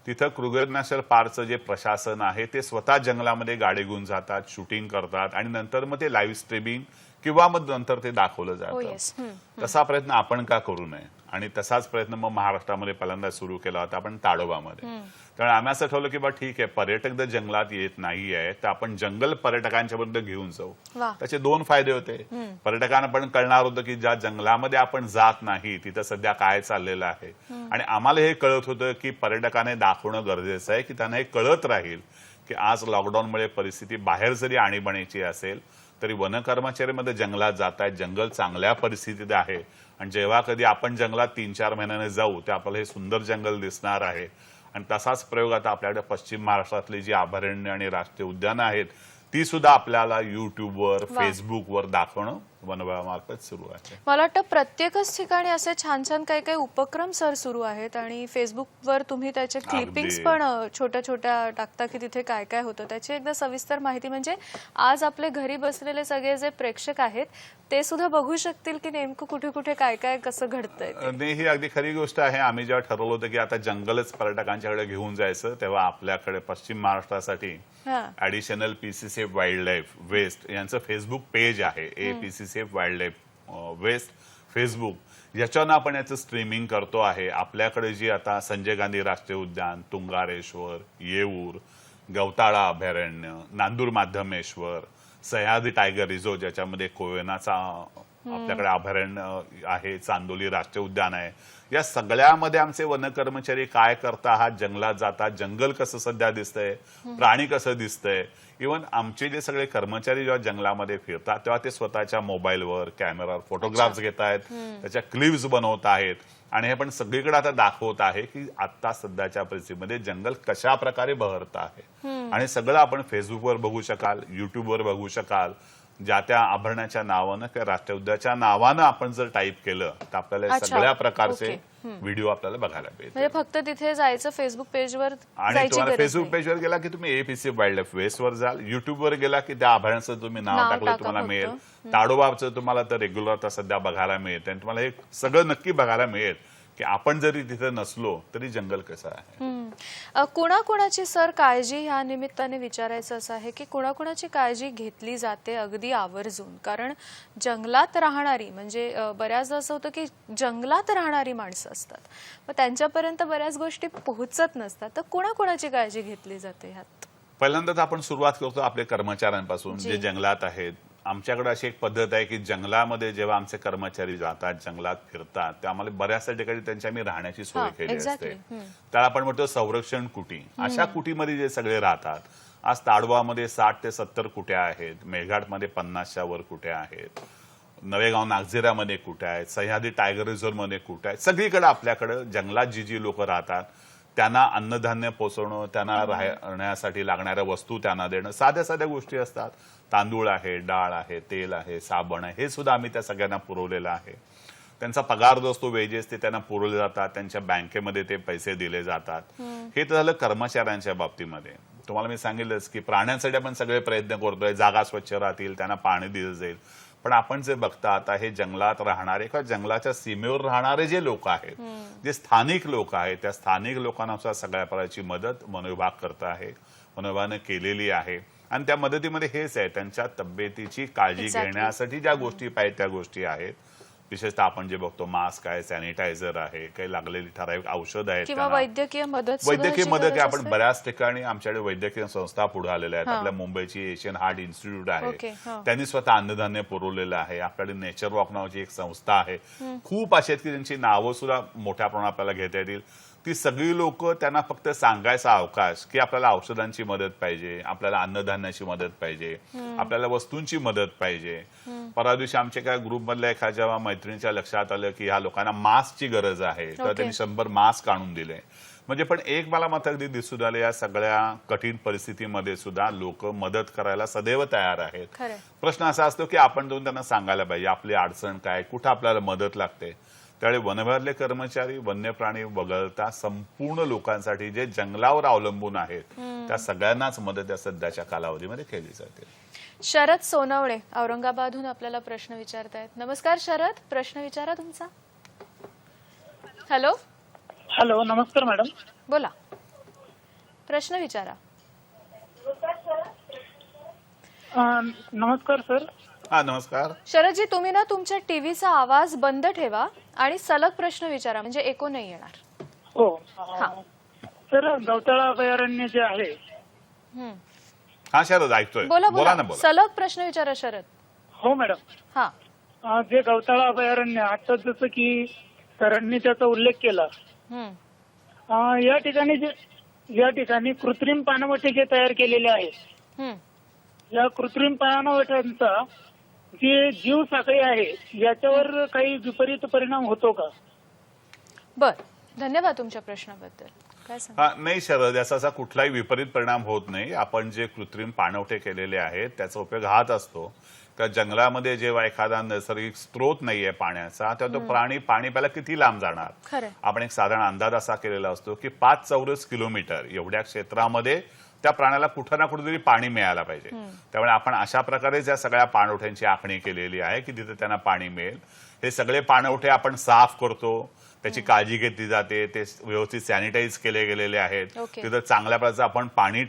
तिथं क्रुगर नॅशनल पार्कचं जे प्रशासन आहे ते स्वतः जंगलामध्ये गाडी घेऊन जातात, शूटिंग करतात आणि नंतर मग ते लाईव्ह स्ट्रीमिंग किंवा मग नंतर ते दाखवलं जातं. तसा प्रयत्न आपण का करू नये? आणि तसाच प्रयत्न मग महाराष्ट्रामध्ये पहिल्यांदा सुरू केला होता आपण ताडोबामध्ये. कारण आम्ही असं ठरवलं की बा ठीक आहे, पर्यटक जर जंगलात येत नाहीये तर आपण जंगल पर्यटकांच्या बद्दल घेऊन जाऊ. त्याचे दोन फायदे होते. पर्यटकांना पण कळणार होतं की ज्या जंगलामध्ये आपण जात नाही तिथं सध्या काय चाललेलं आहे, आणि आम्हाला हे कळत होतं की पर्यटकाने दाखवणं गरजेचं आहे की त्यांना हे कळत राहील की आज लॉकडाऊनमुळे परिस्थिती बाहेर जरी आणीबाणीची असेल तरी वन कर्मचारीमध्ये जंगलात जात आहेत, जंगल चांगल्या परिस्थितीत आहे आणि जेव्हा कधी आपण जंगलात 3-4 महिन्याने जाऊ ते आपल्याला हे सुंदर जंगल दिसणार आहे. आणि तसाच प्रयोग आता आपल्याकडे पश्चिम महाराष्ट्रातली जी अभयारण्य आणि राष्ट्रीय उद्यानं आहेत ती सुद्धा आपल्याला युट्यूबवर, फेसबुकवर दाखवणं वन विभागामार्फत सुरू आहे. मला वाटतं प्रत्येकच ठिकाणी असे छान छान काही काही उपक्रम सर सुरू आहेत आणि फेसबुकवर तुम्ही त्याचे क्लिपिंग्स पण छोट्या छोट्या टाकता की तिथे काय काय होतं त्याची एकदा सविस्तर माहिती, म्हणजे आज आपले घरी बसलेले सगळे जे प्रेक्षक आहेत ते सुद्धा बघू शकतील की नेमकं कुठे कुठे काय काय कसं घडतंय. नाही, ही अगदी खरी गोष्ट आहे. आम्ही जेव्हा ठरवलं होतं की आता जंगलच पर्यटकांच्याकडे घेऊन जायचं तेव्हा आपल्याकडे पश्चिम महाराष्ट्रासाठी additional PCCF wildlife west यांचं फेसबुक पेज आहे, PCCF wildlife west Facebook, याच्यानं आपण याचं स्ट्रीमिंग करतो आहे. आपल्याकडे जी आता संजय गांधी राष्ट्रीय उद्यान, तुंगारेश्वर, येऊर, गवताळा अभयारण्य, नांदूर माध्यमेश्वर, सह्याद्री टायगर रिझर्व्ह ज्याच्यामध्ये कोयनाचा आपल्याकडे अभयारण्य आहे, चांदोली राष्ट्रीय उद्यान आहे, या सगळ्यामध्ये आमचे वन कर्मचारी काय करता आहात, जंगलात जातात, जंगल कसं सध्या दिसतंय, प्राणी कसं दिसतंय. इव्हन आमचे जे सगळे कर्मचारी जेव्हा जंगलामध्ये फिरतात तेव्हा ते स्वतःच्या मोबाईलवर कॅमेरावर फोटोग्राफ्स घेत आहेत, त्याच्या क्लिप्स बनवत आहेत आणि हे पण सगळीकडे आता दाखवत आहे की आता सध्याच्या परिस्थितीमध्ये जंगल कशा प्रकारे बहरत आहे. आणि सगळं आपण फेसबुकवर बघू शकाल, युट्यूबवर बघू शकाल. ज्या त्या आभरणाच्या नावानं किंवा राष्ट्रीय उद्यानाच्या नावानं आपण जर टाईप केलं तर आपल्याला सगळ्या प्रकारचे व्हिडिओ आपल्याला बघायला मिळतील. म्हणजे फक्त तिथे जायचं फेसबुक पेजवर, आणि तुम्हाला फेसबुक पेजवर गेला की तुम्ही एपीसी वाईल्ड लाईफ वेस्टवर जाल, युट्यूबवर गेला की त्या आभरणाचं तुम्ही नाव टाकलं तुम्हाला मिळेल. ताडोबाचं तुम्हाला तर रेग्युलर आता सध्या बघायला मिळेल आणि तुम्हाला हे सगळं नक्की बघायला मिळेल की आपण जरी तिथे नसलो तरी जंगल कसं आहे. कुणाकुणाची सर काळजी ह्या निमित्ताने विचारायचं असं आहे की कुणाकुणाची काळजी घेतली जाते अगदी आवर्जून, कारण जंगलात राहणारी म्हणजे बऱ्याचदा असं होतं की जंगलात राहणारी माणसं असतात, मग त्यांच्यापर्यंत बऱ्याच गोष्टी पोहोचत नसतात, तर कुणाकुणाची काळजी घेतली जाते ह्यात? पहिल्यांदाच आपण सुरुवात करतो आपल्या कर्मचाऱ्यांपासून जे जंगलात आहेत. आमच्याकडे अशी एक पद्धत आहे की जंगलामध्ये जेव्हा आमचे कर्मचारी जातात, जंगलात फिरतात, त्या आम्हाला बऱ्याचशा ठिकाणी त्यांची आम्ही राहण्याची सोय केली असते. त्याला आपण म्हणतो संरक्षण कुटी. अशा कुटीमध्ये जे सगळे राहतात, आज ताडोबामध्ये 60 ते 70 कुट्या आहेत, मेळघाटमध्ये 50च्या वर कुट्या आहेत, नवेगाव नागझिरामध्ये कुट्या आहेत, सह्याद्री टायगर रिझर्व्ह मध्ये कुट्या आहेत. सगळीकडे आपल्याकडे जंगलात जी लोक राहतात त्यांना अन्नधान्य पोचवणं, त्यांना राहण्यासाठी लागणाऱ्या वस्तू त्यांना देणं, साध्या साध्या गोष्टी असतात. तांदूळ आहे, डाळ आहे, तेल आहे, साबण आहे, हे सुद्धा आम्ही त्या सगळ्यांना पुरवलेलं आहे. त्यांचा पगार जो असतो, वेजेस, ते त्यांना पुरवले जातात, त्यांच्या बँकेमध्ये ते पैसे दिले जातात. हे तर झालं कर्मचाऱ्यांच्या बाबतीमध्ये. तुम्हाला मी सांगितलंच की प्राण्यांसाठी आपण सगळे प्रयत्न करतोय, जागा स्वच्छ राहतील, त्यांना पाणी दिलं जाईल. पण आपण जे बघता आता हे जंगलात राहणारे किंवा जंगलाच्या सीमेवर राहणारे जे लोक आहेत, जे स्थानिक लोक आहेत, त्या स्थानिक लोकांना सगळ्या प्रकारची मदत वन विभाग करत आहे. वनविभागानं केलेली आहे. आणि त्या मदतीमध्ये हेच आहे, त्यांच्या तब्येतीची काळजी Exactly. घेण्यासाठी ज्या गोष्टी पाहिजे त्या गोष्टी आहेत. विशेषतः आपण जे बघतो मास्क आहे, सॅनिटायझर आहे, काही लागलेली ठराविक औषध आहेत, किंवा त्यांना. वैद्यकीय मदत सुद्धा वैद्यकीय याची मदत गरज आहे. आपण असते? बऱ्याच ठिकाणी आमच्याकडे वैद्यकीय संस्था पुढे आलेल्या आहेत. हा. आपल्या मुंबईची एशियन हार्ट इन्स्टिट्यूट आहे, ओके, हा. त्यांनी स्वतः अन्नधान्य पुरवलेलं आहे. आपल्याकडे नेचर वॉक नावाची एक संस्था आहे. खूप अशी आहेत की त्यांची नावं सुद्धा मोठ्या प्रमाणात आपल्याला घेता येतील. ती सगळी लोक, त्यांना फक्त सांगायचा अवकाश की आपल्याला औषधांची मदत पाहिजे, आपल्याला अन्नधान्याची मदत पाहिजे, आपल्याला वस्तूंची मदत पाहिजे. परवा दिवशी आमच्या काय ग्रुपमधल्या एखाद्या मैत्रिणीच्या लक्षात आलं की ह्या लोकांना मास्कची गरज आहे, तर ओके. त्यांनी 100 मास्क आणून दिले. म्हणजे पण एक मला मात्र अगदी दिसून आलं, या सगळ्या कठीण परिस्थितीमध्ये सुद्धा लोक मदत करायला सदैव तयार आहेत. खरंय. प्रश्न असा असतो की आपण जाऊन त्यांना सांगायला पाहिजे आपली अडचण काय, कुठं आपल्याला मदत लागते. त्यावेळी वनविभागातले कर्मचारी वन्य प्राणी वगळता संपूर्ण लोकांसाठी जे जंगलावर अवलंबून आहेत त्या सगळ्यांनाच मदत या सध्याच्या कालावधीमध्ये केली जाते. शरद सोनवणे औरंगाबादहून आपल्याला प्रश्न विचारतायत. नमस्कार शरद, प्रश्न विचारा तुमचा. हॅलो, हॅलो, नमस्कार मॅडम. बोला, प्रश्न विचारा. नमस्कार सर. हा, नमस्कार. शरदजी, तुम्ही ना तुमच्या टीव्हीचा आवाज बंद ठेवा आणि सलग प्रश्न विचारा, म्हणजे एको नाही येणार. हो. हा. सर, गवताळा अभयारण्य जे आहे, हम्म. हा शरद, ऐकतोय. बोला बोला ना, बोला, बोला. सलग प्रश्न विचारा शरद. हो मॅडम. हा. जे गवताळा अभयारण्य, आता जसं की सरांनी त्याचा उल्लेख केला, हम्म. या ठिकाणी कृत्रिम पाणवठे तयार केलेले आहेत. हम्म. या कृत्रिम पाणवठ्यांचा जे जीवसाखळी आहे याच्यावर काही विपरीत परिणाम होतो का? बर, धन्यवाद तुमच्या प्रश्नाबद्दल. काय सांगा? हा, नाही शरद, याचा असा कुठलाही विपरीत परिणाम होत नाही. आपण जे कृत्रिम पाणवठे केलेले आहेत त्याचा उपयोग हाच असतो का जंगलामध्ये जेव्हा एखादा नैसर्गिक स्रोत नाहीये पाण्याचा, तेव्हा तो प्राणी पाणी प्यायला किती लांब जाणार. खरंय. आपण एक साधारण अंदाज असा केलेला असतो की 5 चौरस किलोमीटर एवढ्या क्षेत्रामध्ये त्या प्राण्याला कुठं ना कुठेतरी पाणी मिळायला पाहिजे. त्यामुळे आपण अशा प्रकारे या सगळ्या पाणवठ्यांची आखणी केलेली आहे की तिथे त्यांना पाणी मिळेल. हे सगळे पाणवठे आपण साफ करतो, त्याची काळजी घेतली जाते, ते व्यवस्थित सॅनिटाईज केले गेलेले आहेत. ओके. तिथं चांगल्या प्रकारचं आपण पाणी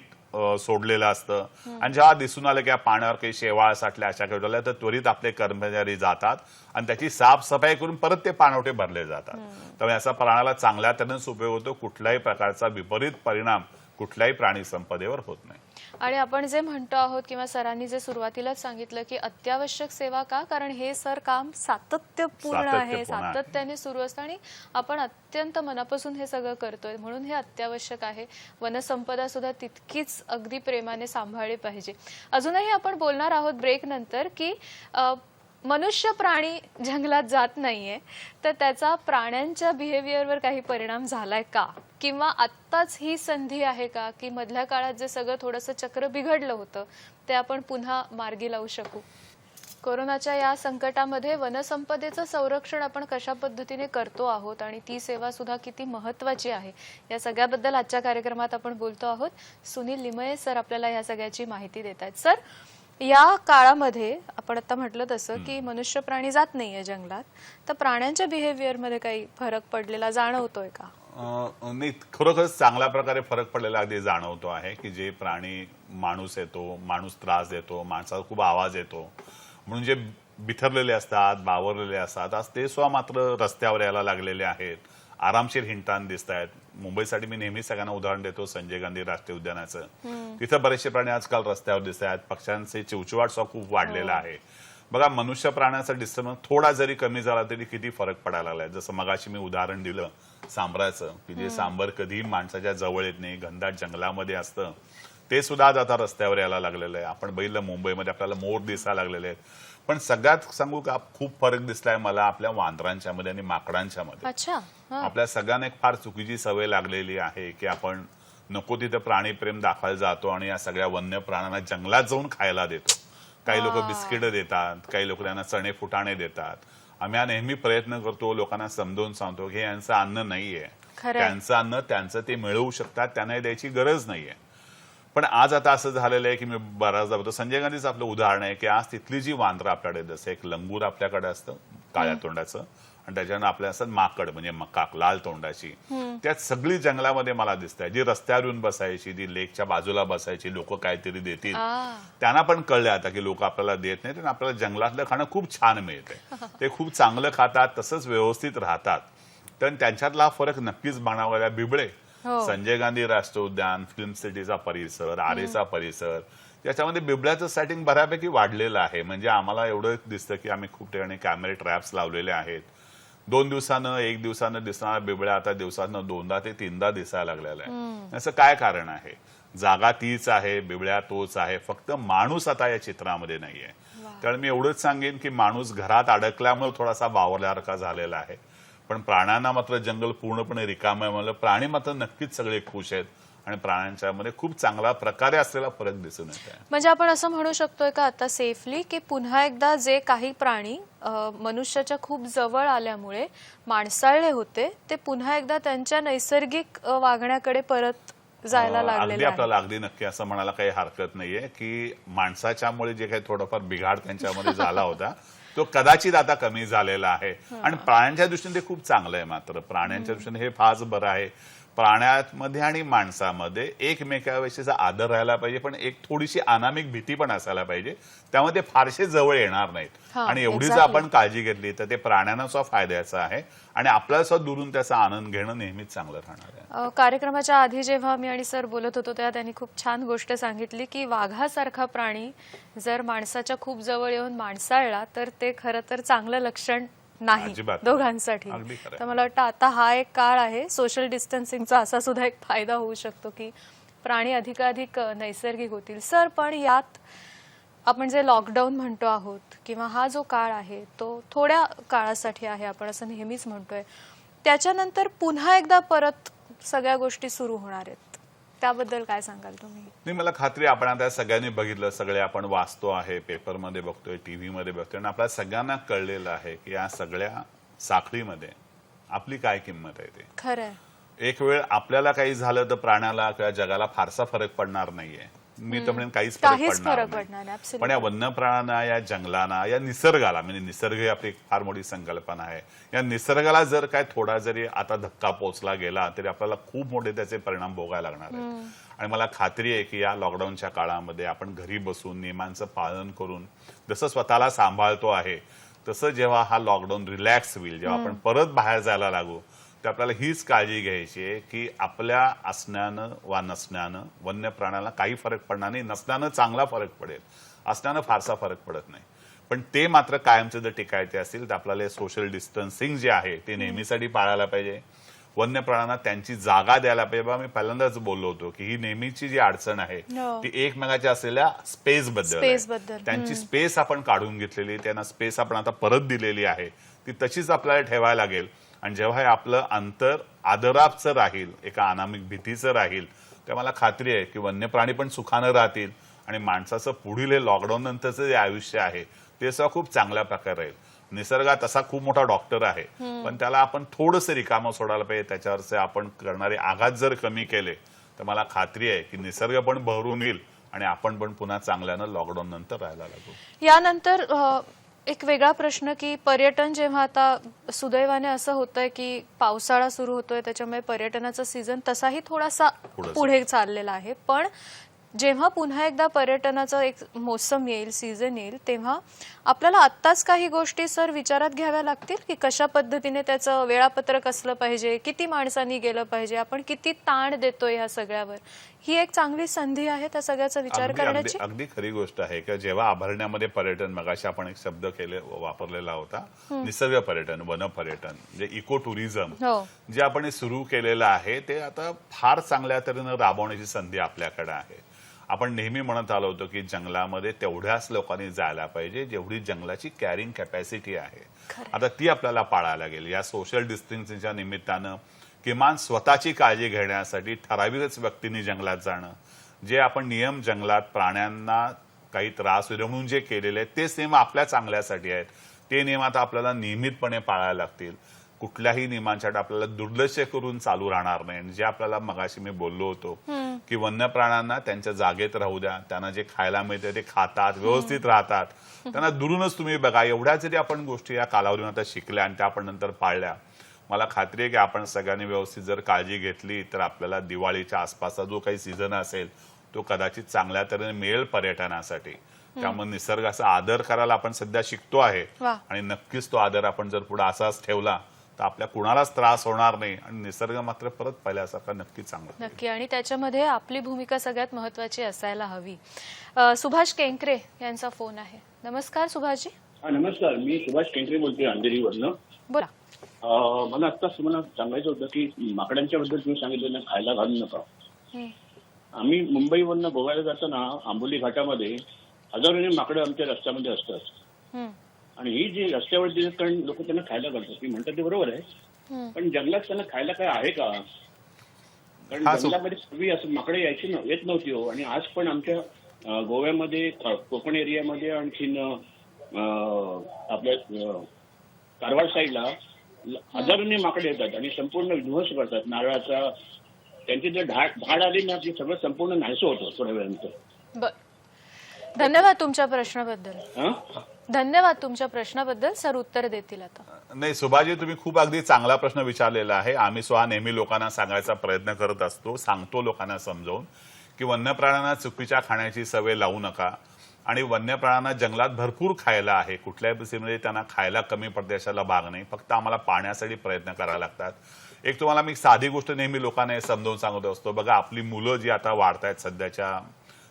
सोडलेलं असतं आणि जेव्हा दिसून आलं की या पाण्यावर काही शेवाळ साठल्या अशा काही झाल्या तर त्वरित आपले कर्मचारी जातात आणि त्याची साफसफाई करून परत ते पाणवठे भरले जातात. त्यामुळे याचा प्राण्याला चांगल्या तऱ्हेच उपयोग होतो. कुठल्याही प्रकारचा विपरीत परिणाम कुठल्याही प्राणी संपदेवर होत नाही. आणि आपण जे म्हणतो आहोत किंवा सरांनी जे सुरुवातीलाच सांगितलं की अत्यावश्यक सेवा का, कारण हे सर काम सातत्यपूर्ण आहे, सातत्याने सुरू असतं आणि आपण अत्यंत मनापासून हे सगळं करतोय, म्हणून हे अत्यावश्यक आहे. वनसंपदा सुद्धा तितकीच अगदी प्रेमाने सांभाळली पाहिजे. अजूनही आपण बोलणार आहोत ब्रेक नंतर की मनुष्य प्राणी जंगलात जात नाहीये तर त्याचा प्राण्यांच्या बिहेवियरवर काही परिणाम झालाय का, किंवा आत्ताच ही संधी आहे का की मधल्या काळात जे सगळं थोडंसं चक्र बिघडलं होतं ते आपण पुन्हा मार्गी लावू शकू. कोरोनाच्या या संकटामध्ये वनसंपदेचं संरक्षण आपण कशा पद्धतीने करतो आहोत आणि ती सेवा सुद्धा किती महत्त्वाची आहे या सगळ्याबद्दल आजच्या कार्यक्रमात आपण बोलतो आहोत. सुनील लिमये सर आपल्याला या सगळ्याची माहिती देत आहेत. सर, या काळामध्ये आपण आता म्हटलं तसं की मनुष्य प्राणी जात नाहीये जंगलात, तर प्राण्यांच्या बिहेवियर मध्ये काही फरक पडलेला जाणवतोय का? नाही, खरोखरच चांगल्या प्रकारे फरक पडलेला अगदी जाणवतो आहे की जे प्राणी, माणूस येतो, माणूस त्रास देतो, माणसाचा खूप आवाज येतो म्हणून जे बिथरलेले असतात, बावरलेले असतात, आज ते सुद्धा मात्र रस्त्यावर यायला लागलेले आहेत. आरामशीर हिंडताना दिसत आहेत. मुंबईसाठी मी नेहमी सगळ्यांना उदाहरण देतो संजय गांधी राष्ट्रीय उद्यानाचं. तिथं बरेचसे प्राणी आजकाल रस्त्यावर दिसत आहेत. पक्ष्यांचे चिवचिवाट सुद्धा खूप वाढलेला आहे. बघा, मनुष्य प्राण्याचा डिस्टर्बन्स थोडा जरी कमी झाला तरी किती फरक पडायला लागलाय. जसं मगाशी मी उदाहरण दिलं सांबराचं, की जे सांबर कधी माणसाच्या जवळ येत नाही, घनदाट जंगलामध्ये असतं, ते सुद्धा आज आता रस्त्यावर यायला लागलेलं आहे. आपण बघितलं मुंबईमध्ये आपल्याला मोर दिसायला लागलेले आहेत. पण सगळ्यात सांगू का, खूप फरक दिसलाय मला आपल्या वांदरांच्या मध्ये आणि माकडांच्या मध्ये. अच्छा. आपल्या सगळ्यांना एक फार चुकीची सवय लागलेली आहे की आपण नको तिथे प्राणी प्रेम दाखवायला जातो आणि या सगळ्या वन्य प्राण्यांना जंगलात जाऊन खायला देतो. काही लोक बिस्किट देतात, काही लोक त्यांना चणे फुटाणे देतात. आम्ही हा नेहमी प्रयत्न करतो, लोकांना समजावून सांगतो की यांचं अन्न नाहीये, त्यांचं अन्न त्यांचं ते मिळवू शकतात, त्यांना द्यायची गरज नाहीये. पण आज आता असं झालेलं आहे की मी बऱ्याचदा बघतो, संजय गांधीचं आपलं उदाहरण आहे की आज तिथली जी वांद्र आपल्याकडे, जसं एक लंगूर आपल्याकडे असतं, काळ्या तोंडाचं, आणि त्याच्यानं आपल्या असं माकड म्हणजे मकाक लाल तोंडाची, त्यात सगळी जंगलामध्ये मला दिसतंय. जी रस्त्यावर येऊन बसायची, जी लेकच्या बाजूला बसायची, लोक काहीतरी देतील, त्यांना पण कळलं आता की लोक आपल्याला देत नाहीत आणि आपल्याला जंगलातलं खाणं खूप छान मिळतंय. ते खूप चांगलं खातात, तसंच व्यवस्थित राहतात. तर त्यांच्यातला हा फरक नक्कीच बघावा. बिबळे, संजय गांधी राष्ट्रीय उद्यान, फिल्म सिटीचा परिसर, आरेचा परिसर, याच्यामध्ये बिबळ्याचं सेटिंग बऱ्यापैकी वाढलेलं आहे. म्हणजे आम्हाला एवढं दिसतं की आम्ही खूप ठिकाणी कॅमेरे ट्रॅप्स लावलेले आहेत. 2 दिवसानं 1 दिवसानं दिसणारा बिबळ्या आता दिवसानं 2दा ते 3दा दिसायला लागलेला आहे. असं काय कारण आहे? जागा तीच आहे, बिबळ्या तोच आहे, फक्त माणूस आता या चित्रामध्ये नाहीये. कारण मी एवढंच सांगेन की माणूस घरात अडकल्यामुळे थोडासा बावरल्यासारखा झालेला आहे, पण प्राण्यांना मात्र जंगल पूर्णपणे रिकाम आहे. म्हणलं प्राणी मात्र नक्कीच सगळे खुश आहेत आणि प्राण्यांच्या मध्ये खूप चांगला प्रकारे असलेला फरक दिसून येत आहे. म्हणजे आपण असं म्हणू शकतोय का आता सेफली की पुन्हा एकदा जे काही प्राणी मनुष्याच्या खूप जवळ आल्यामुळे माणसाळले होते ते पुन्हा एकदा त्यांच्या नैसर्गिक वागण्याकडे परत जायला लागलेले अगदी आपल्याला अगदी नक्की असं म्हणायला काही हरकत नाहीये की माणसाच्यामुळे जे काही थोडंफार बिघाड त्यांच्यामध्ये झाला होता तो कदाचित आता कमी झालेला आहे. आणि प्राण्यांच्या दृष्टीने ते खूप चांगलं आहे. मात्र प्राण्यांच्या दृष्टीने हे फारच बरं आहे. प्राण्यांमध्ये आणि माणसामध्ये एकमेकाविषयीचा आदर राहायला पाहिजे, पण एक थोडीशी अनामिक भीती पण असायला पाहिजे. त्यामध्ये फारसे जवळ येणार नाहीत. आणि एवढी जर आपण काळजी घेतली तर ते प्राण्यांना सुद्धा फायद्याचं आहे आणि आपल्याला सुद्धा दुरून त्याचा आनंद घेणं नेहमीच चांगलं राहणार आहे. कार्यक्रमाच्या आधी जेव्हा मी आणि सर बोलत होतो तेव्हा त्यांनी खूप छान गोष्ट सांगितली की वाघासारखा प्राणी जर माणसाच्या खूप जवळ येऊन माणसाळला तर ते खरं तर चांगलं लक्षण नाही दोघांसाठी. तर मला वाटतं आता हा एक काळ आहे सोशल डिस्टन्सिंगचा, असा सुद्धा एक फायदा होऊ शकतो की प्राणी अधिकाधिक नैसर्गिक होतील. सर पण यात आपण जे लॉकडाऊन म्हणतो आहोत किंवा हा जो काळ आहे तो थोड्या काळासाठी आहे आपण असं नेहमीच म्हणतोय, त्याच्यानंतर पुन्हा एकदा परत सगळ्या गोष्टी सुरू होणार आहेत, त्याबद्दल काय सांगाल तुम्ही? नाही, मला खात्री आपण आता सगळ्यांनी बघितलं, सगळे आपण वाचतो आहे, पेपरमध्ये बघतोय, टीव्ही मध्ये बघतोय आणि आपल्याला सगळ्यांना कळलेलं आहे की या सगळ्या साखळीमध्ये आपली काय किंमत आहे. ते खरंय. एक वेळ आपल्याला काही झालं तर प्राण्याला किंवा जगाला फारसा फरक पडणार नाहीये. मी तर म्हणेन काहीच फरक पडणार नाही. पण या वन्य प्राण्यांना, या जंगलांना, या निसर्गाला, म्हणजे निसर्ग ही आपली फार मोठी संकल्पना आहे, या निसर्गाला जर काय थोडा जरी आता धक्का पोचला गेला तरी आपल्याला खूप मोठे त्याचे परिणाम भोगायला लागणार आहेत. आणि मला खात्री आहे की या लॉकडाऊनच्या काळामध्ये आपण घरी बसून नियमांचं पालन करून जसं स्वतःला सांभाळतो आहे तसं जेव्हा हा लॉकडाऊन रिलॅक्स होईल, जेव्हा आपण परत बाहेर जायला लागू, तर आपल्याला हीच काळजी घ्यायची आहे की आपल्या असण्यानं वा नसण्यानं वन्य प्राण्याला काही फरक पडणार नाही. नसण्यानं चांगला फरक पडेल, असण्यानं फारसा फरक पडत नाही. पण ते मात्र कायमचं जर टिकायचे असेल तर आपल्याला सोशल डिस्टन्सिंग जे आहे ते नेहमीसाठी पाळायला पाहिजे. वन्य प्राण्यांना त्यांची जागा द्यायला पाहिजे. मी पहिल्यांदाच बोललो होतो की ही नेहमीची जी अडचण आहे ती एकमेकाच्या असलेल्या स्पेस बद्दल. त्यांची स्पेस आपण काढून घेतलेली, त्यांना स्पेस आपण आता परत दिलेली आहे, ती तशीच आपल्याला ठेवायला लागेल. आणि जेव्हा हे आपलं अंतर आदराचं राहील, एका अनामिक भीतीचं राहील, तेव्हा मला खात्री आहे की वन्य प्राणी पण सुखानं राहतील आणि माणसाचं पुढील हे लॉकडाऊन नंतरचं जे आयुष्य आहे ते सुद्धा खूप चांगल्या प्रकारे राहील. निसर्गात तसा खूप मोठा डॉक्टर आहे, पण त्याला आपण थोडंसं रिकामं सोडायला पाहिजे. त्याच्यावरचे आपण करणारे आघात जर कमी केले तर मला खात्री आहे की निसर्ग पण बहरून येईल आणि आपण पण पुन्हा चांगल्यानं लॉकडाऊन नंतर राहायला लागू. यानंतर एक वेगळा प्रश्न की पर्यटन, जेव्हा आता सुदैवाने असं होतंय की पावसाळा सुरू होतोय त्याच्यामुळे पर्यटनाचा सीझन तसाही थोडासा पुढे चाललेला आहे, पण जेव्हा पुन्हा एकदा पर्यटनाचा एक मोसम येईल, सीझन येईल, तेव्हा आपल्याला आत्ताच काही गोष्टी सर विचारात घ्याव्या लागतील की कशा पद्धतीने त्याचं वेळापत्रक असलं पाहिजे, किती माणसांनी गेलं पाहिजे, आपण किती ताण देतोय ह्या सगळ्यावर. ही एक चांगली संधी आहे त्या सगळ्याचा विचार करण्याची. अगदी खरी गोष्ट आहे की जेव्हा अभयारण्यामध्ये पर्यटन, मगाशी आपण एक शब्द वापरलेला होता, निसर्ग पर्यटन, वन पर्यटन, म्हणजे इको टुरिझम जे आपण सुरू केलेलं आहे ते आता फार चांगल्या तऱ्हेनं राबवण्याची संधी आपल्याकडे आहे. आपण नेहमी म्हणत आलो होतो की जंगलामध्ये तेवढ्याच लोकांनी जायला पाहिजे जेवढी जंगलाची कॅरिंग कॅपॅसिटी आहे. आता ती आपल्याला पाळायला लागेल. या सोशल डिस्टन्सिंगच्या निमित्तानं किमान स्वतःची काळजी घेण्यासाठी ठराविकच व्यक्तींनी जंगलात जाणं, जे आपण नियम जंगलात प्राण्यांना काही त्रास होईल म्हणून जे केलेले आहेत तेच नियम आपल्या चांगल्यासाठी आहेत. ते नियम आता आपल्याला नियमितपणे पाळायला लागतील. कुठल्याही नियमांसाठी आपल्याला दुर्लक्ष करून चालू राहणार नाही. जे आपल्याला मगाशी मी बोललो होतो की वन्य प्राण्यांना त्यांच्या जागेत राहू द्या, त्यांना जे खायला मिळते ते खातात, व्यवस्थित राहतात, त्यांना दुरूनच तुम्ही बघा. एवढ्या जरी आपण गोष्टी या कालावधीमध्ये आता शिकल्या आणि त्या आपण नंतर पाळल्या, मला खात्री आहे की आपण सगळ्यांनी व्यवस्थित जर काळजी घेतली तर आपल्याला दिवाळीच्या आसपासचा जो काही सीझन असेल तो कदाचित चांगल्या तऱ्हेने मिळेल पर्यटनासाठी. त्यामुळे निसर्गाचा आदर करायला आपण सध्या शिकतो आहे वा. आणि नक्कीच तो आदर आपण जर पुढे असाच ठेवला तर आपल्या कुणालाच त्रास होणार नाही आणि निसर्ग मात्र परत पहिल्यासारखा नक्की चांगला होईल. नक्की, आणि त्याच्यामध्ये आपली भूमिका सगळ्यात महत्वाची असायला हवी. सुभाष केंकरे यांचा फोन आहे. नमस्कार सुभाषजी. नमस्कार, मी सुभाष केंकरे बोलतोय अंधेरीवरनं. बोला. मला आत्ताच तुम्हाला सांगायचं होतं की माकडांच्या बद्दल तुम्ही सांगितलं ना, खायला घालू नका. आम्ही मुंबईवरनं गोव्याला जाताना आंबोली घाटामध्ये हजारोने माकडं आमच्या रस्त्यामध्ये असतात. आणि ही जी रस्त्यावरती कारण लोक त्यांना खायला घालतात, ती म्हणतात ते बरोबर आहे, पण जंगलात त्यांना खायला काय आहे का? कारण जंगलामध्ये पूर्वी असं माकडे येत नव्हती हो. आणि आज पण आमच्या गोव्यामध्ये, कोकण एरियामध्ये, आणखीन आपल्या कारवार साईडला हजारोने माकडे येतात आणि संपूर्ण विध्वंस करतात नारळाचा. त्यांची जर धाड आली ना की सगळं संपूर्ण नाहीसं होतं थोड्या वेळानंतर. धन्यवाद तुमच्या प्रश्नाबद्दल. धन्यवाद तुमच्या प्रश्नाबद्दल. सर उत्तर देतील आता. नाही सुभाषजी, तुम्ही खूप अगदी चांगला प्रश्न विचारलेला आहे. आम्ही स्वतः नेहमी लोकांना सांगायचा प्रयत्न करत असतो, सांगतो लोकांना समजावून की वन्य प्राण्यांना चुकीच्या खाण्याची सवय लावू नका. आणि वन्य प्राण्यांना जंगलात भरपूर खायला आहे, कुठल्याही परिस्थितीमध्ये त्यांना खायला कमी पडते अशाला भाग नाही. फक्त आम्हाला पाण्यासाठी प्रयत्न करायला लागतात. एक तुम्हाला मी साधी गोष्ट नेहमी लोकांना हे समजावून सांगत असतो. बघा, आपली मुलं जी आता वाढत आहेत सध्याच्या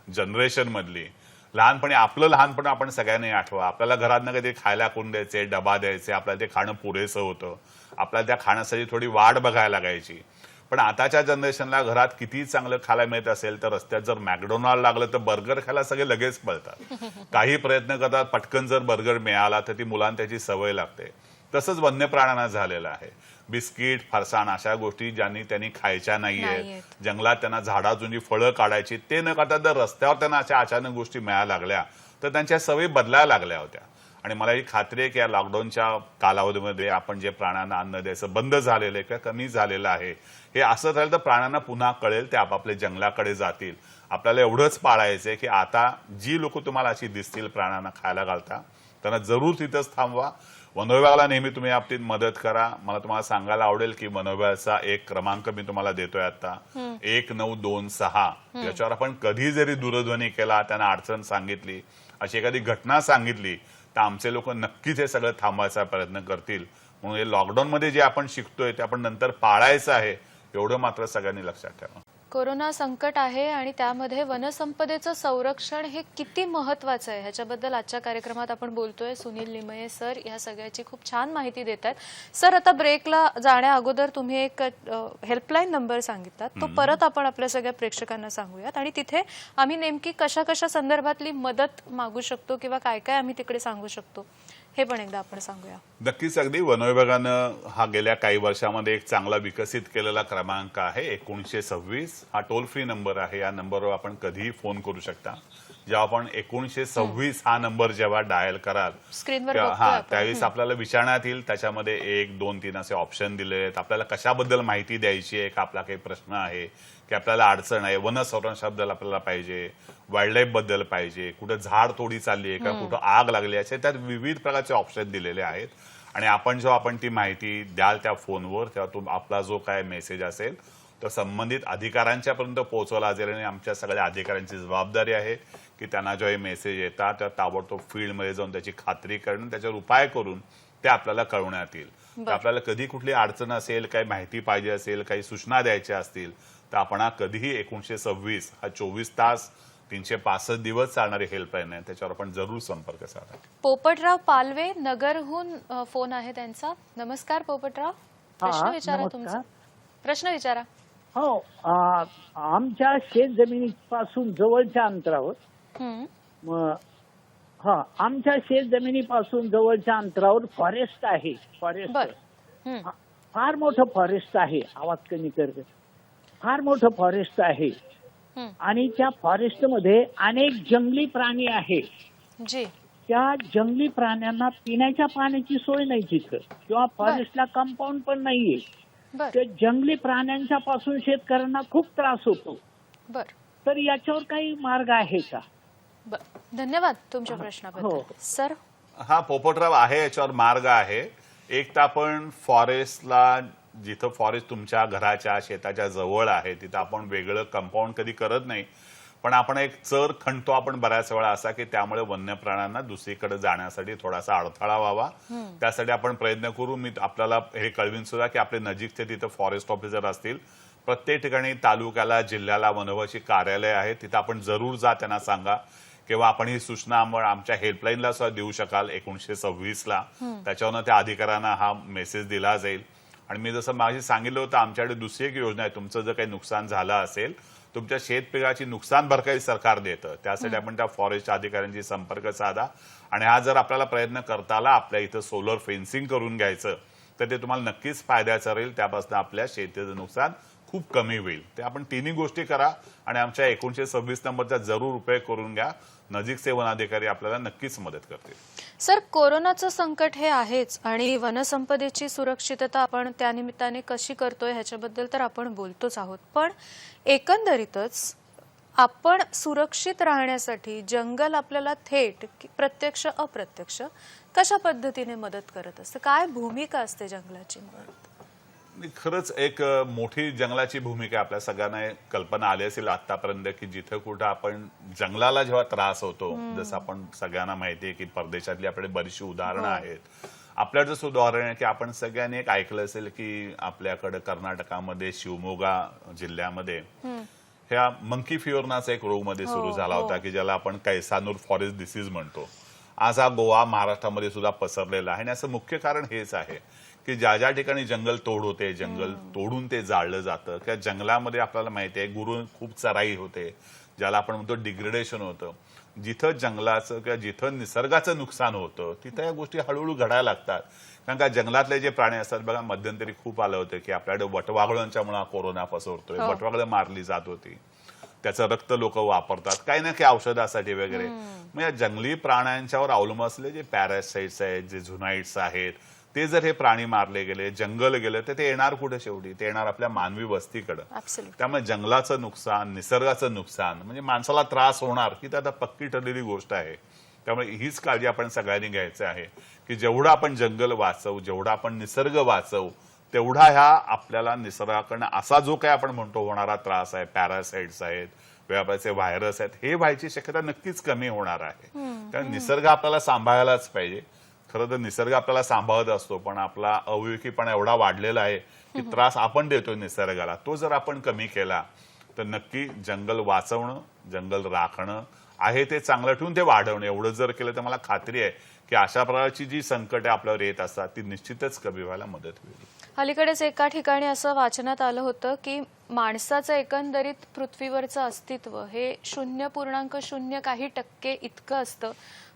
जनरेशन मधली, लहानपणी आपलं लहानपण आपण सगळ्यांनी आठवा. आपल्याला घरातनं कधी खायला कोण द्यायचे, डबा द्यायचे, आपल्याला ते खाणं पुरेसं होतं, आपल्याला त्या खाण्यासाठी थोडी वाट बघायला लागायची. पण आताच्या जनरेशनला घरात किती चांगलं खायला मिळत असेल तर रस्त्यात जर मॅकडोनाल्ड लागलं तर बर्गर खायला सगळे लगेच पळतात. काही प्रयत्न करतात, पटकन जर बर्गर मिळाला तर ती मुलांना त्याची सवय लागते. तसंच वन्य प्राण्यांना झालेलं आहे. बिस्किट, फरसाण अशा गोष्टी ज्यांनी त्यांनी खायच्या नाहीयेत, जंगलात त्यांना झाडातून जी फळं काढायची ते न करता जर रस्त्यावर त्यांना अशा अचानक गोष्टी मिळायला लागल्या तर त्यांच्या सवयी बदलायला लागल्या होत्या. आणि मला ही खात्री आहे की या लॉकडाऊनच्या कालावधीमध्ये आपण जे प्राण्यांना अन्न द्यायचं बंद झालेलं आहे किंवा कमी झालेलं आहे, हे असं झालं तर प्राण्यांना पुन्हा कळेल, ते आपापल्या जंगलाकडे जातील. आपल्याला एवढंच पाळायचंय की आता जी लोक तुम्हाला अशी दिसतील प्राण्यांना खायला घालता त्यांना जरूर तिथंच थांबवा. वनविभागाला नेहमी तुम्ही याबाबतीत मदत करा. मला तुम्हाला सांगायला आवडेल की वनविभागाचा एक क्रमांक मी तुम्हाला देतोय आता, 1926. याच्यावर आपण कधी जरी दूरध्वनी केला, त्यांना अडचण सांगितली, अशी एखादी घटना सांगितली तर आमचे लोक नक्कीच हे सगळं थांबवायचा प्रयत्न करतील. म्हणून हे लॉकडाऊनमध्ये जे आपण शिकतोय ते आपण नंतर पाळायचं आहे, एवढं मात्र सगळ्यांनी लक्षात ठेवा. कोरोना संकट आहे आणि त्यामध्ये वनसंपदेचं संरक्षण हे किती महत्वाचं आहे ह्याच्याबद्दल आजच्या कार्यक्रमात आपण बोलतोय. सुनील लिमये सर ह्या सगळ्याची खूप छान माहिती देत आहेत. सर, आता ब्रेकला जाण्या अगोदर तुम्ही एक हेल्पलाईन नंबर सांगितलात, तो परत आपण आपल्या सगळ्या प्रेक्षकांना सांगूयात आणि तिथे आम्ही नेमकी कशा कशा संदर्भातली मदत मागू शकतो किंवा काय काय आम्ही तिकडे सांगू शकतो हे पण एकदा आपण सांगूया. नक्कीच. अगदी वनविभागानं हा गेल्या काही वर्षामध्ये एक चांगला विकसित केलेला क्रमांक आहे 1926. हा टोल फ्री नंबर आहे. या नंबरवर आपण कधीही फोन करू शकता. जेव्हा आपण 1926 हा नंबर जेव्हा डायल कराल स्क्रीनवर त्यावेळेस आपल्याला विचारण्यात येईल. त्याच्यामध्ये 1, 2, 3 असे ऑप्शन दिले आहेत. आपल्याला कशाबद्दल माहिती द्यायची आहे, का आपला काही प्रश्न आहे की आपल्याला अडचण आहे, वन संरक्षणाबद्दल आपल्याला पाहिजे, वाईल्ड लाईफ बद्दल पाहिजे, कुठं झाड तोडी चालली आहे का, कुठं आग लागली आहे, त्यात विविध प्रकारचे ऑप्शन दिलेले आहेत. आणि आपण जेव्हा आपण ती माहिती द्याल त्या फोनवर तेव्हा आपला जो काय मेसेज असेल तो संबंधित अधिकाऱ्यांच्यापर्यंत पोहोचवला जाईल. आणि आमच्या सगळ्या अधिकाऱ्यांची जबाबदारी आहे की त्यांना जेव्हा मेसेज येतात तेव्हा ताबडतोब फील्डमध्ये जाऊन त्याची खात्री करून त्याच्यावर उपाय करून ते आपल्याला कळवण्यात येईल. तर आपल्याला कधी कुठली अडचण असेल, काही माहिती पाहिजे असेल, काही सूचना द्यायच्या असतील तर आपण कधीही 1926 हा 24 तास 365 दिवस चालणारी हेल्पलाईन आहे, त्याच्यावर आपण जरूर संपर्क साधा. पोपटराव पालवे नगरहून फोन आहे त्यांचा. नमस्कार पोपटराव, प्रश्न विचारा तुमचा. प्रश्न विचारा. हो, आमच्या शेत जमिनीपासून जवळच्या अंतरावर आमच्या शेत जमिनीपासून जवळच्या अंतरावर फॉरेस्ट आहे. फॉरेस्ट फार मोठं फॉरेस्ट आहे. आवाज कमी करते. फार मोठं फॉरेस्ट आहे आणि त्या फॉरेस्ट मध्ये अनेक जंगली प्राणी आहेत. त्या जंगली प्राण्यांना पिण्याच्या पाण्याची सोय नाही तिथं किंवा फॉरेस्टला कंपाऊंड पण नाहीये. त्या जंगली प्राण्यांच्या पासून शेतकऱ्यांना खूप त्रास होतो. बर तर याच्यावर काही मार्ग आहे का? बर, धन्यवाद तुमच्या प्रश्नाबद्दल. हो. सर, हा पोपटराव आहे, याच्यावर मार्ग आहे. एक तर आपण फॉरेस्टला, जिथं फॉरेस्ट तुमच्या घराच्या शेताच्या जवळ आहे तिथं आपण वेगळं कंपाऊंड कधी करत नाही, पण आपण एक चर खणतो आपण बऱ्याच वेळा असा की त्यामुळे वन्य प्राण्यांना दुसरीकडे जाण्यासाठी थोडासा अडथळा व्हावा. त्यासाठी आपण प्रयत्न करू. मी आपल्याला हे कळवीन सुद्धा की आपले नजीकचे तिथं फॉरेस्ट ऑफिसर असतील, प्रत्येक ठिकाणी तालुक्याला जिल्ह्याला वनवासी कार्यालय आहे, तिथं आपण जरूर जा, त्यांना सांगा. किंवा आपण ही सूचना आमच्या हेल्पलाईनला सुद्धा देऊ शकाल 1926ला, त्याच्यावरनं त्या अधिकाऱ्यांना हा मेसेज दिला जाईल. आणि मी जसं माझी सांगितलं होतं, आमच्याकडे दुसरी एक योजना आहे. तुमचं जर काही नुकसान झालं असेल, तुमच्या शेतपिकाची नुकसान भरपाई सरकार देतं, त्यासाठी आपण त्या फॉरेस्ट अधिकाऱ्यांशी संपर्क साधा. आणि हा जर आपल्याला प्रयत्न करता आला आपल्या इथं सोलर फेन्सिंग करून घ्यायचं, तर ते तुम्हाला नक्कीच फायद्याचं राहील. त्यापासून आपल्या शेतीचं नुकसान खूप कमी होईल. ते आपण तिन्ही गोष्टी करा आणि आमच्या 1926 नंबरचा जरूर उपयोग करून घ्या. नजीकचे वनाधिकारी आपल्याला नक्कीच मदत करतील. सर, कोरोनाचं संकट हे आहेच आणि वनसंपदेची सुरक्षितता आपण त्यानिमित्ताने कशी करतोय ह्याच्याबद्दल तर आपण बोलतोच आहोत, पण एकंदरीतच आपण सुरक्षित राहण्यासाठी जंगल आपल्याला थेट प्रत्यक्ष अप्रत्यक्ष कशा पद्धतीने मदत करत असते? काय भूमिका असते जंगलाची? खरंच एक मोठी जंगलाची भूमिका आपल्या सगळ्यांना कल्पना आली असेल आतापर्यंत की जिथं कुठं आपण जंगलाला जेव्हा त्रास होतो, जसं आपण सगळ्यांना माहिती आहे की परदेशातली आपल्याकडे बरीचशी उदाहरणं आहेत. आपल्याकडे जसं उदाहरण आहे की आपण सगळ्यांनी एक ऐकलं असेल की आपल्याकडे कर्नाटकामध्ये शिवमोगा जिल्ह्यामध्ये ह्या मंकी फिवर नाचा एक रोग मध्ये सुरू झाला होता की ज्याला आपण कैसानूर फॉरेस्ट डिसीज म्हणतो. आज हा गोवा महाराष्ट्रामध्ये सुद्धा पसरलेला आहे. आणि असं मुख्य कारण हेच आहे की ज्या ज्या ठिकाणी जंगल तोड होते, जंगल तोडून ते जाळलं जातं, त्या जंगलामध्ये आपल्याला माहिती आहे गुरु खूप चराई होते, ज्याला आपण म्हणतो डिग्रेडेशन होतं. जिथं जंगलाचं किंवा जिथं निसर्गाचं नुकसान होतं तिथं या गोष्टी हळूहळू घडायला लागतात. कारण का जंगलातले जे प्राणी असतात बघा, मध्यंतरी खूप आलं होतं की आपल्याकडे वटवाघळांच्या मुळे कोरोना पसरतोय, वटवाघळं मारली जात होती, त्याचं रक्त लोक वापरतात काही ना काही औषधासाठी वगैरे. मग या जंगली प्राण्यांच्यावर अवलंबून असलेले जे पॅरासाइट्स आहेत, जे झुनाइट्स आहेत, ते जर हे प्राणी मारले गेले, जंगल गेलं, तर ते येणार कुठे शेवटी? ते येणार आपल्या मानवी वस्तीकडे. त्यामुळे जंगलाचं नुकसान, निसर्गाचं नुकसान म्हणजे माणसाला त्रास होणार ही तर आता पक्की ठरलेली गोष्ट आहे. त्यामुळे हीच काळजी आपण सगळ्यांनी घ्यायची आहे की जेवढं आपण जंगल वाचवू, जेवढा आपण निसर्ग वाचवू, तेवढा ह्या आपल्याला निसर्गाकडनं असा जो काय आपण म्हणतो होणारा त्रास आहे, पॅरासाइट्स आहेत, वेगवेगळे व्हायरस आहेत, हे व्हायची शक्यता नक्कीच कमी होणार आहे. कारण निसर्ग आपल्याला सांभाळायलाच पाहिजे. खरं तर निसर्ग आपल्याला सांभाळत असतो, पण आपला अविवेकीपणा एवढा वाढलेला आहे की त्रास आपण देतोय निसर्गाला. तो जर आपण कमी केला तर नक्की जंगल वाचवणं, जंगल राखणं आहे ते चांगलं ठेवून ते वाढवणं, एवढं जर केलं तर मला खात्री आहे की अशा प्रकारची जी संकटे आपल्यावर येत असतात ती निश्चितच कमी व्हायला मदत होईल. अलीकडेच एका ठिकाणी असं वाचनात आलं होतं की माणसाचं एकंदरीत पृथ्वीवरचं अस्तित्व हे 0.0 काही टक्के इतकं असतं,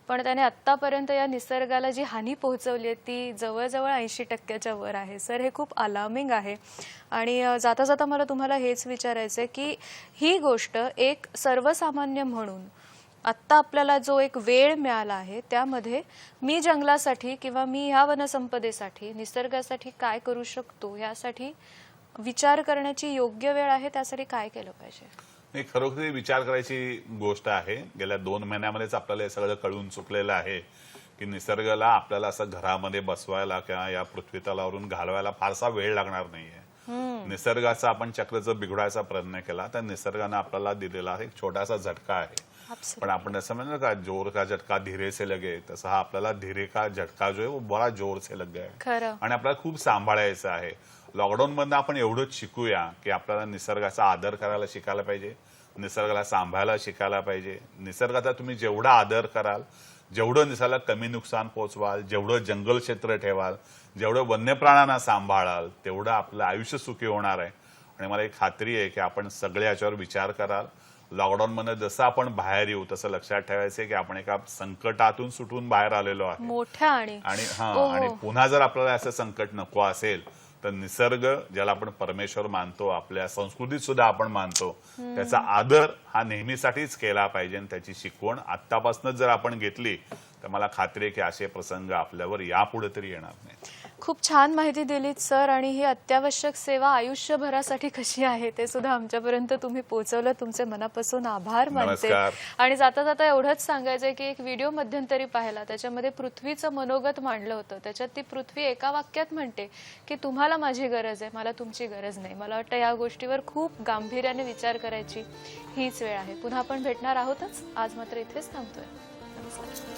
पण त्याने आतापर्यंत या निसर्गाला जी हानी पोहोचवली आहे ती जवळजवळ 80% वर आहे. सर, हे खूप अलार्मिंग आहे. आणि जाता जाता मला तुम्हाला हेच विचारायचंय की ही गोष्ट एक सर्वसामान्य म्हणून आत्ता आपल्याला जो एक वेळ मिळाला आहे त्यामध्ये मी जंगलासाठी किंवा मी ह्या वनसंपदेसाठी, निसर्गासाठी काय करू शकतो यासाठी विचार करण्याची योग्य वेळ आहे. त्यासाठी काय केलं पाहिजे? नाही, खरोखर विचार करायची गोष्ट आहे. गेल्या 2 महिन्यामध्येच आपल्याला हे सगळं कळून चुकलेलं आहे की निसर्गाला आपल्याला असं घरामध्ये बसवायला किंवा या पृथ्वी तलावरून घालवायला फारसा वेळ लागणार नाहीये. निसर्गाचा आपण चक्र जर बिघडायचा प्रयत्न केला तर निसर्गाने आपल्याला दिलेला एक छोटासा झटका आहे. पण आपण असं म्हणलं का जोर का झटका धीरे से लगे, तसा हा आपल्याला धीरे का झटका जो आहे वो बड़ा जोर से लग गया है. आणि आपल्याला खूप सांभाळायचं आहे. लॉकडाऊन मधनं आपण एवढंच शिकूया की आपल्याला निसर्गाचा आदर करायला शिकायला पाहिजे, निसर्गाला सांभाळायला शिकायला पाहिजे. निसर्गाचा तुम्ही जेवढा आदर कराल, जेवढं निसर्गाला कमी नुकसान पोहोचवाल, जेवढं जंगल क्षेत्र ठेवाल, जेवढं वन्य प्राण्यांना सांभाळाल, तेवढं आपलं आयुष्य सुखी होणार आहे. आणि मला एक खात्री आहे की आपण सगळे याच्यावर विचार कराल. लॉकडाऊन मध्ये जसं आपण बाहेर येऊ तसं लक्षात ठेवायचं की आपण एका संकटातून सुटून बाहेर आलेलो आहे मोठ्या. आणि पुन्हा जर आपल्याला असं संकट नको असेल तर निसर्ग, ज्याला आपण परमेश्वर मानतो, आपल्या संस्कृतीत सुद्धा आपण मानतो, त्याचा आदर हा नेहमीसाठीच केला पाहिजे. आणि त्याची शिकवण आतापासूनच जर आपण घेतली तर मला खात्री आहे की असे प्रसंग आपल्यावर यापुढे तरी येणार नाही. खूप छान माहिती दिलीत सर, आणि ही अत्यावश्यक सेवा आयुष्यभरासाठी कशी आहे ते सुद्धा आमच्यापर्यंत तुम्ही पोहोचवलं. तुमचे मनापासून आभार मानते. नमस्कार. आणि जाता जाता एवढंच सांगायचंय की एक व्हिडिओ मध्यंतरी पाहिला, त्याच्यामध्ये पृथ्वीचं मनोगत मांडलं होतं. त्याच्यात ती पृथ्वी एका वाक्यात म्हणते की तुम्हाला माझी गरज आहे, मला तुमची गरज नाही. मला वाटतं या गोष्टीवर खूप गांभीर्याने विचार करायची हीच वेळ आहे. पुन्हा आपण भेटणार आहोतच. आज मात्र इथेच थांबतोय. नमस्कार.